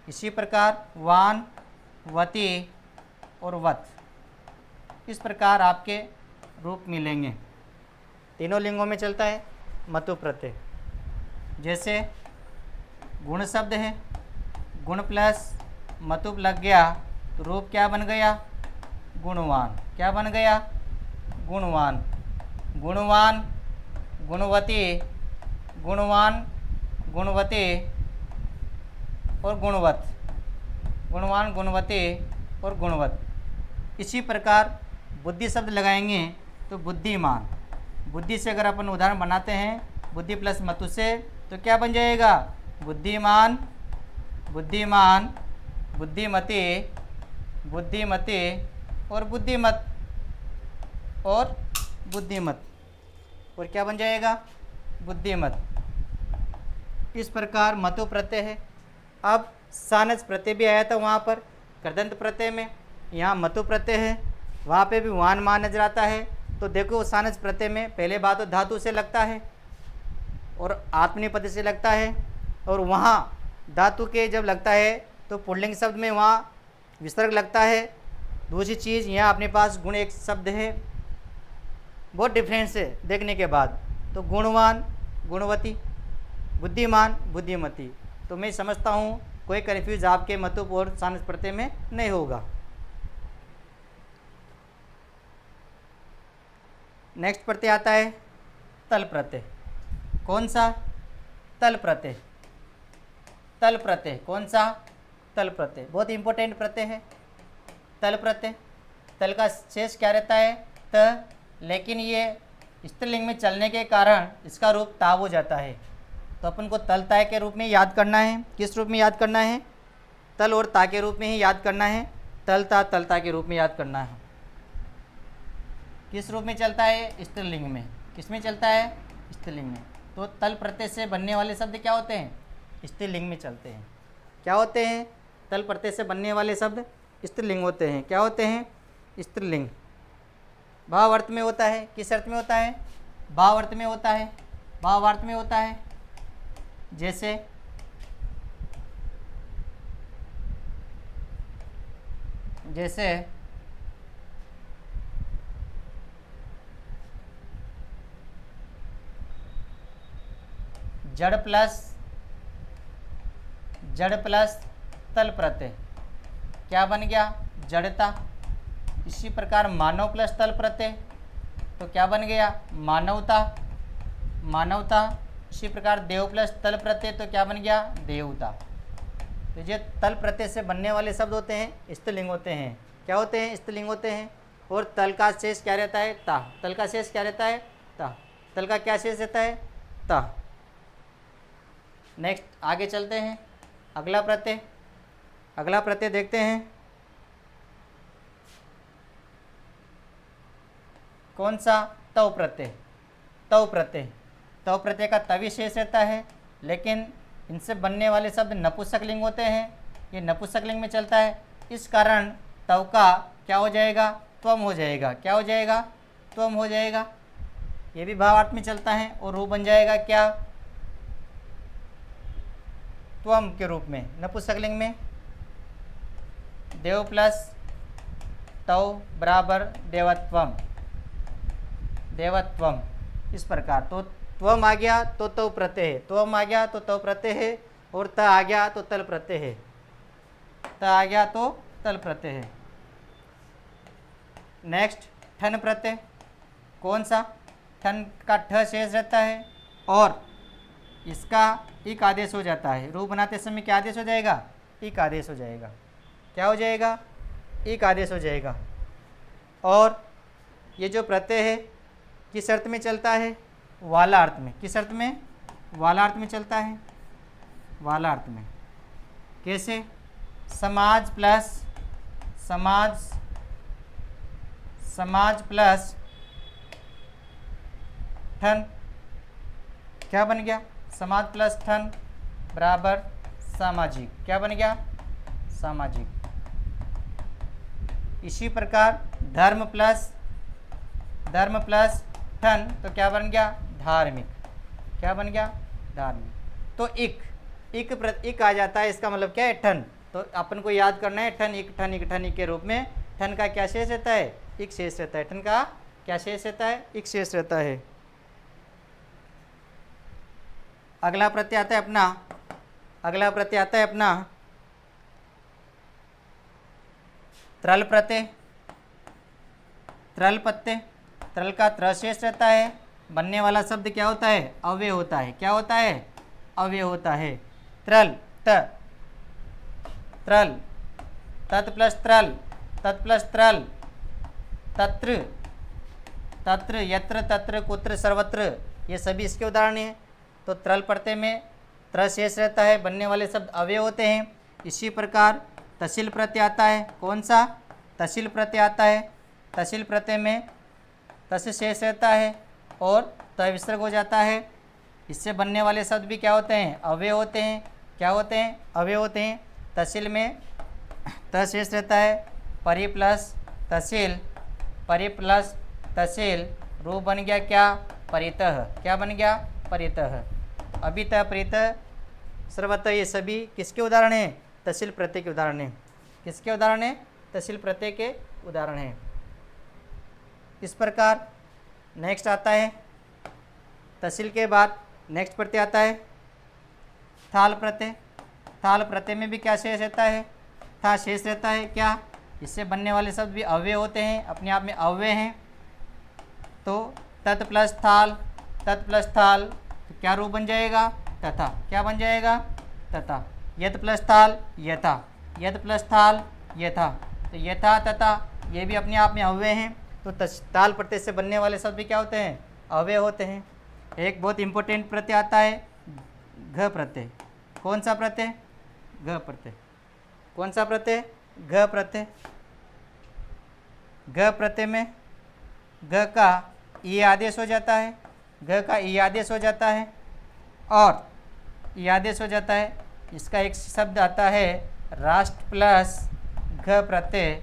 इसी प्रकार वान, वति और वत। इस प्रकार आपके रूप मिलेंगे। तीनों लिंगों में चलता है मतु प्रत्यय। जैसे गुण शब्द है, गुण प्लस मतुप लग गया तो रूप क्या बन गया? गुणवान। क्या बन गया? गुणवान। गुणवान, गुणवती, गुणवान, गुणवती और गुणवत, गुणवान, गुणवते और गुणवत। इसी प्रकार बुद्धि शब्द लगाएंगे तो बुद्धिमान, बुद्धि से अगर अपन उदाहरण बनाते हैं बुद्धि प्लस मतु से तो क्या बन जाएगा, बुद्धिमान, बुद्धिमान, बुद्धिमते, बुद्धिमते और बुद्धिमत, और बुद्धिमत, और क्या बन जाएगा, बुद्धिमत। इस प्रकार मतु प्रत्यय है। अब सानस प्रत्यय भी आया था वहाँ पर कृदंत प्रत्यय में, यहाँ मतु प्रत्यय है, वहाँ पे भी वान मान नजर आता है। तो देखो सानस प्रत्यय में पहले बात तो धातु से लगता है और आत्मनेपद से लगता है, और वहाँ धातु के जब लगता है तो पुल्लिंग शब्द में वहाँ विसर्ग लगता है। दूसरी चीज़ यहाँ अपने पास गुण एक शब्द है, बहुत डिफरेंस है देखने के बाद। तो गुणवान, गुणवती, बुद्धिमान, बुद्धिमती। तो मैं समझता हूँ कोई कन्फ्यूज आपके मतु और सानस प्रत्यय में नहीं होगा। नेक्स्ट प्रत्यय आता है तल प्रत्यय। कौन सा, तल प्रत्यय। तल प्रत्यय कौन सा, तल प्रत्यय बहुत इंपॉर्टेंट प्रत्यय है। तल प्रत्यय, तल का शेष क्या रहता है, त, लेकिन ये स्त्रीलिंग में चलने के कारण इसका रूप ता हो जाता है। तो अपन को तल ताय के रूप में याद करना है। किस रूप में याद करना है, तल और ता के रूप में ही याद करना है। तलता के रूप में याद करना है। किस रूप में चलता है, स्त्रीलिंग में। किस में चलता है, स्त्रीलिंग में। तो तल प्रत्यय से बनने वाले शब्द क्या होते हैं, स्त्रीलिंग में चलते हैं। क्या होते हैं, तल प्रत्यय से बनने वाले शब्द स्त्रीलिंग होते हैं। क्या होते हैं, स्त्रीलिंग। भाव अर्थ में होता है। किस अर्थ में होता है, भाव अर्थ में होता है, भाव अर्थ में होता है। जैसे जैसे जड़ प्लस तल प्रत्यय क्या बन गया, जड़ता। इसी प्रकार मानव प्लस तल प्रत्यय तो क्या बन गया, मानवता, मानवता। इसी प्रकार देव प्लस तल प्रत्यय तो क्या बन गया, देवता। तो ये तल प्रत्यय से बनने वाले शब्द होते हैं, स्त्रीलिंग होते हैं। क्या होते हैं, स्त्रीलिंग होते हैं। और तल का शेष क्या रहता है, ता। तल का शेष क्या रहता है, ता। तल का क्या शेष रहता है, ता। नेक्स्ट आगे चलते हैं, अगला प्रत्यय। अगला प्रत्यय देखते हैं कौन सा, तव प्रत्यय। तव प्रत्यय, तव प्रत्यय का तवी शेष रहता है, लेकिन इनसे बनने वाले शब्द नपुंसकलिंग होते हैं। ये नपुंसकलिंग में चलता है, इस कारण तव का क्या हो जाएगा, त्वम हो जाएगा। क्या हो जाएगा, त्वम हो जाएगा। ये भी भावार्थ में चलता है और रूप बन जाएगा क्या, त्वम के रूप में। नपुंसकलिंग में देव प्लस तव बराबर देवत्वम, देवत्वम। इस प्रकार तो त्वम आ गया तो तव प्रत्यय है, त्वम आ गया तो तव प्रत्यय है, और त आ गया तो तल प्रत्यय है, त आ गया तो तल प्रत्यय है। नेक्स्ट ठन प्रत्यय। कौन सा, ठन का ठ शेष रहता है और इसका इक आदेश हो जाता है। रूप बनाते समय क्या आदेश हो जाएगा, इक आदेश हो जाएगा। क्या हो जाएगा, इक आदेश हो जाएगा। और ये जो प्रत्यय है किस अर्थ में चलता है, वाला अर्थ में। किस अर्थ में, वाला अर्थ में चलता है, वाला अर्थ में। कैसे, समाज प्लस समाज, समाज प्लस ठन क्या बन गया, समाज प्लस ठन बराबर सामाजिक। क्या बन गया, सामाजिक। इसी प्रकार धर्म प्लस ठन तो क्या बन गया, धार्मिक। क्या बन गया, धार्मिक। तो इक आ जाता है, इसका मतलब क्या है, ठन। तो अपन को याद करना है ठन इक, ठन इक, ठन इक के रूप में। ठन का क्या शेष रहता है, इक शेष रहता है। ठन का क्या शेष रहता है, इक शेष रहता है। अगला प्रत्यय आता है अपना, अगला प्रत्यय आता है अपना त्रल प्रत्यय। त्रल प्रत्यय, त्रल का त्र शेष रहता है। बनने वाला शब्द क्या होता है, अव्यय होता है। क्या होता है, अव्यय होता है। त्रल, त त्रल, तत् प्लस त्रल, तत् प्लस त्रल, तत्र, तत्र, यत्र, तत्र, कुत्र, सर्वत्र, ये सभी इसके उदाहरण हैं। तो त्रल प्रत्यय में त्र शेष रहता है, बनने वाले शब्द अव्यय होते हैं। इसी प्रकार तहसील प्रत्यय आता है। कौन सा? तहसील प्रत्यय आता है। तहसील प्रत्यय में तस् शेष रहता है और त विसर्ग हो जाता है। इससे बनने वाले शब्द भी क्या होते हैं? अव्यय होते हैं। क्या होते हैं? अव्यय होते हैं। तहसील में त शेष रहता है, परि प्लस तहसील, परि प्लस तहसील, रूप बन गया क्या? परितः। क्या बन गया? परितः। अभितः, परितः, सर्वतः, ये सभी किसके उदाहरण हैं? तहसील प्रत्यय के उदाहरण हैं। किसके उदाहरण हैं? तहसील प्रत्यय के उदाहरण हैं। इस प्रकार नेक्स्ट आता है, तहसील के बाद नेक्स्ट प्रत्यय आता है थाल प्रत्यय। थाल प्रत्यय में भी क्या शेष रहता है? था शेष रहता है। क्या? इससे बनने वाले शब्द भी अव्यय होते हैं, अपने आप में अव्यय हैं। तो तत् प्लस थाल, तत् प्लस थाल, तो क्या रूप बन जाएगा? तथा। क्या बन जाएगा? तथा। यत प्लस थाल, यथा, यत प्लस थाल, यथा, तो यथा, तथा, ये भी अपने आप में अव्यय हैं। तो ताल प्रत्यय से बनने वाले शब्द भी क्या होते हैं? अव्यय होते हैं। एक बहुत इंपॉर्टेंट प्रत्यय आता है घ प्रत्यय। कौन सा प्रत्यय? घ प्रत्यय। कौन सा प्रत्यय? घ प्रत्यय। घ प्रत्यय में घ का ई आदेश हो जाता है, घ का ई आदेश हो जाता है और ई आदेश हो जाता है। इसका एक शब्द आता है राष्ट्र प्लस घ प्रत्यय,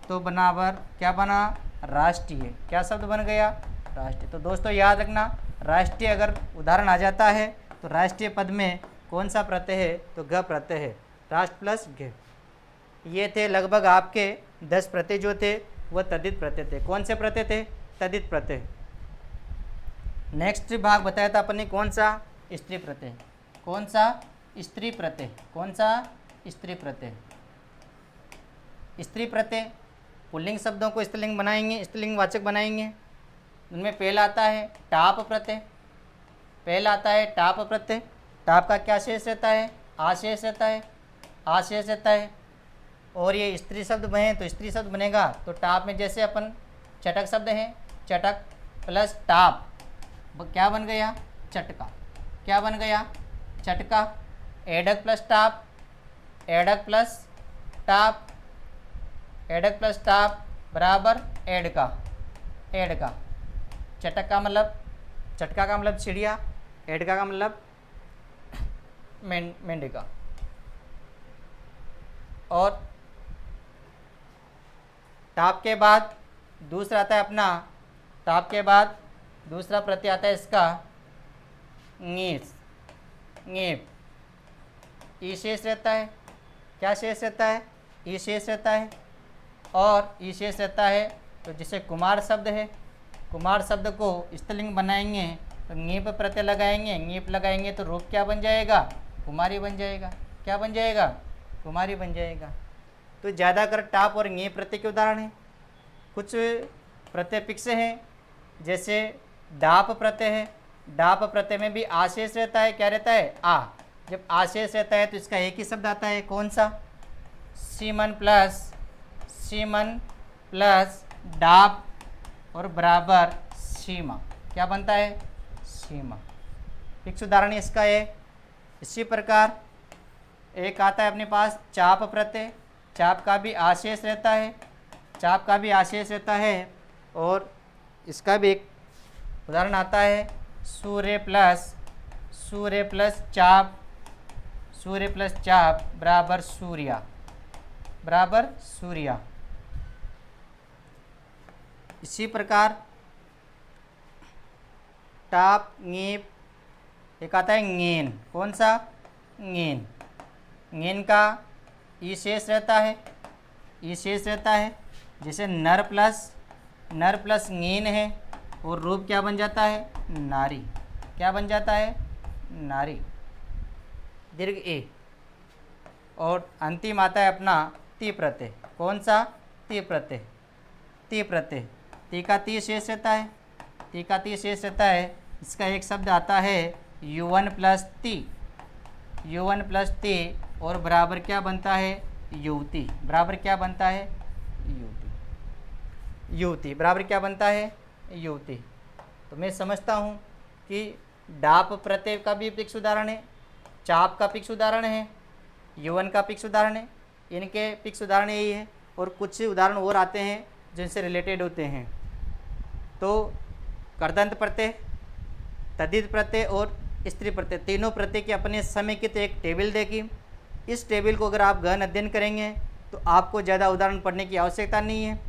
तो बराबर क्या बना? राष्ट्रीय। क्या शब्द बन गया? राष्ट्रीय। तो दोस्तों याद रखना, राष्ट्रीय अगर उदाहरण आ जाता है तो राष्ट्रीय पद में कौन सा प्रत्यय है? तो घ प्रत्यय है। राष्ट्र प्लस घ। ये थे लगभग आपके 10 प्रत्यय जो थे वह तद्धित प्रत्यय थे। कौन से प्रत्यय थे? तद्धित प्रत्यय। नेक्स्ट भाग बताया था अपन ने कौन सा? स्त्री प्रत्यय। कौन सा? स्त्री प्रत्यय। कौन सा? स्त्री प्रत्यय। स्त्री प्रत्यय पुल्लिंग शब्दों को स्त्रीलिंग बनाएंगे, स्त्रीलिंग वाचक बनाएंगे। उनमें पहला आता है टाप प्रत्यय। पहला आता है टाप प्रत्यय। टाप का क्या शेष रहता है? आशेष रहता है। आशेष रहता है। और ये स्त्री शब्द बने तो स्त्री शब्द बनेगा तो टाप में जैसे अपन चटक शब्द है, चटक प्लस टाप, क्या बन गया? चटका। क्या बन गया? चटका। एडक प्लस टाप, एडक प्लस टाप, एडक प्लस टाप बराबर एडका। एडका। चटक का मतलब, चटका का मतलब चिड़िया, एडका का मतलब मेंढका। और टाप के बाद दूसरा आता है अपना, टाप के बाद दूसरा प्रत्यय आता है इसका ङीस, ङीप। ई शेष रहता है। क्या शेष रहता है? ई शेष रहता है। और ई शेष रहता है तो जैसे कुमार शब्द है, कुमार शब्द को स्त्रीलिंग बनाएंगे तो ङीप प्रत्यय लगाएंगे, ङीप लगाएंगे तो रूप क्या बन जाएगा? कुमारी बन जाएगा। क्या बन जाएगा? कुमारी बन जाएगा। तो ज़्यादातर टाप और ङीप प्रत्यय के उदाहरण हैं। कुछ प्रत्यय फिक्स हैं, जैसे डाप प्रत्यय है। डाप प्रत्यय में भी आशेष रहता है। क्या रहता है? आ। जब आशेष रहता है तो इसका एक ही शब्द आता है। कौन सा? सीमन प्लस, सीमन प्लस डाप और बराबर सीमा। क्या बनता है? सीमा। फिक्स उदाहरण इसका है। इसी प्रकार एक आता है अपने पास चाप प्रत्यय। चाप का भी आशेष रहता है, चाप का भी आशेष रहता है और इसका भी एक उदाहरण आता है सूर्य प्लस, सूर्य प्लस चाप, सूर्य प्लस चाप बराबर सूर्या, बराबर सूर्या। इसी प्रकार टाप, ङीप, एक आता है ङेन। कौन सा? ङेन। ङेन का ई शेष रहता है, ई शेष रहता है। जैसे नर प्लस ङेन है और रूप क्या बन जाता है? नारी। क्या बन जाता है? नारी। दीर्घ ए। और अंतिम आता है अपना ती प्रत्यय। कौन सा? ती प्रत्यय। ती प्रत्यय, ती का ती शेष रहता है, ती का ती शेष रहता है। इसका एक शब्द आता है युवन प्लस ती, युवन प्लस ती और बराबर क्या बनता है? युवती बराबर क्या बनता है, युवती। युवती बराबर क्या बनता है, युवती। तो मैं समझता हूँ कि डाप प्रत्यय का भी पिक्स उदाहरण है, चाप का पिक्स उदाहरण है, यौवन का पिक्स उदाहरण है, इनके पिक्स उदाहरण यही है। और कुछ उदाहरण और आते हैं जिनसे रिलेटेड होते हैं। तो कर्दंत प्रत्यय, तद्धित प्रत्यय और स्त्री प्रत्यय, तीनों प्रत्यय की अपने समेकित एक टेबल देखी। इस टेबल को अगर आप गहन अध्ययन करेंगे तो आपको ज़्यादा उदाहरण पढ़ने की आवश्यकता नहीं है,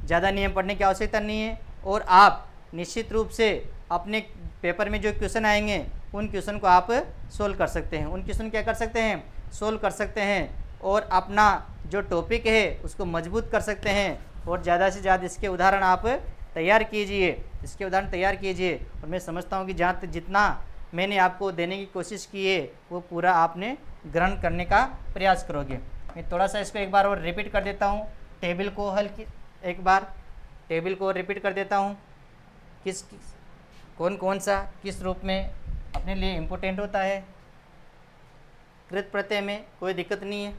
ज़्यादा नियम पढ़ने की आवश्यकता नहीं है। और आप निश्चित रूप से अपने पेपर में जो क्वेश्चन आएंगे उन क्वेश्चन को आप सोल्व कर सकते हैं, उन क्वेश्चन क्या कर सकते हैं, सोल्व कर सकते हैं। और अपना जो टॉपिक है उसको मजबूत कर सकते हैं। और ज़्यादा से ज़्यादा इसके उदाहरण आप तैयार कीजिए, इसके उदाहरण तैयार कीजिए। और मैं समझता हूँ कि जहाँ तक जितना मैंने आपको देने की कोशिश की है वो पूरा आपने ग्रहण करने का प्रयास करोगे। मैं थोड़ा सा इसको एक बार और रिपीट कर देता हूँ, टेबल को हल की एक बार टेबल को रिपीट कर देता हूँ। कौन कौन सा किस रूप में अपने लिए इम्पोर्टेंट होता है। कृत प्रत्यय में कोई दिक्कत नहीं है,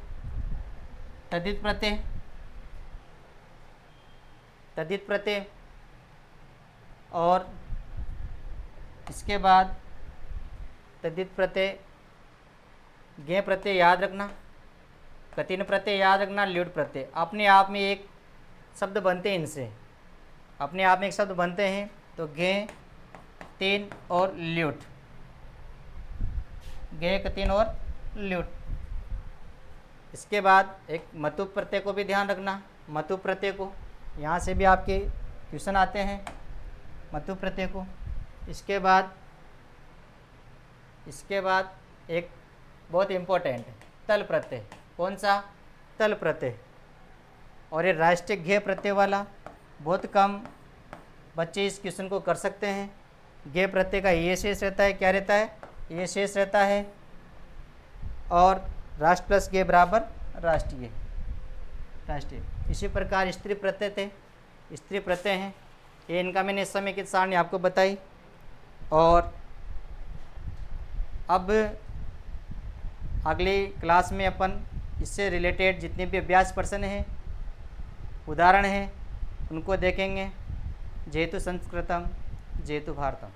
तद्धित प्रत्यय, तद्धित प्रत्यय, और इसके बाद तद्धित प्रत्यय, ज्ञ प्रत्यय याद रखना, कठिन प्रत्यय याद रखना, ल्युट प्रत्यय अपने आप में एक शब्द बनते हैं, इनसे अपने आप में एक शब्द बनते हैं। तो ज्ञ, तीन और ल्युट, ज्ञ, कठिन और ल्युट। इसके बाद एक मतु प्रत्यय को भी ध्यान रखना, मतु प्रत्यय को यहाँ से भी आपके क्वेश्चन आते हैं, मतु प्रत्यय को। इसके बाद एक बहुत इम्पोर्टेंट तल प्रत्यय, कौन सा, तल प्रत्यय। और ये राष्ट्रीय ज्ञ प्रत्यय वाला बहुत कम बच्चे इस क्वेश्चन को कर सकते हैं। ज्ञ प्रत्यय का ये शेष रहता है, क्या रहता है, ये शेष रहता है। और राष्ट्र प्लस ज्ञ बराबर राष्ट्रीय, राष्ट्रीय। इसी प्रकार स्त्री प्रत्यय थे, स्त्री प्रत्यय हैं, ये इनका मैंने समेकित सारणी आपको बताई। और अब अगली क्लास में अपन इससे रिलेटेड जितने भी अभ्यास प्रश्न हैं, उदाहरण हैं, उनको देखेंगे। जयतु संस्कृतम जयतु भारतम।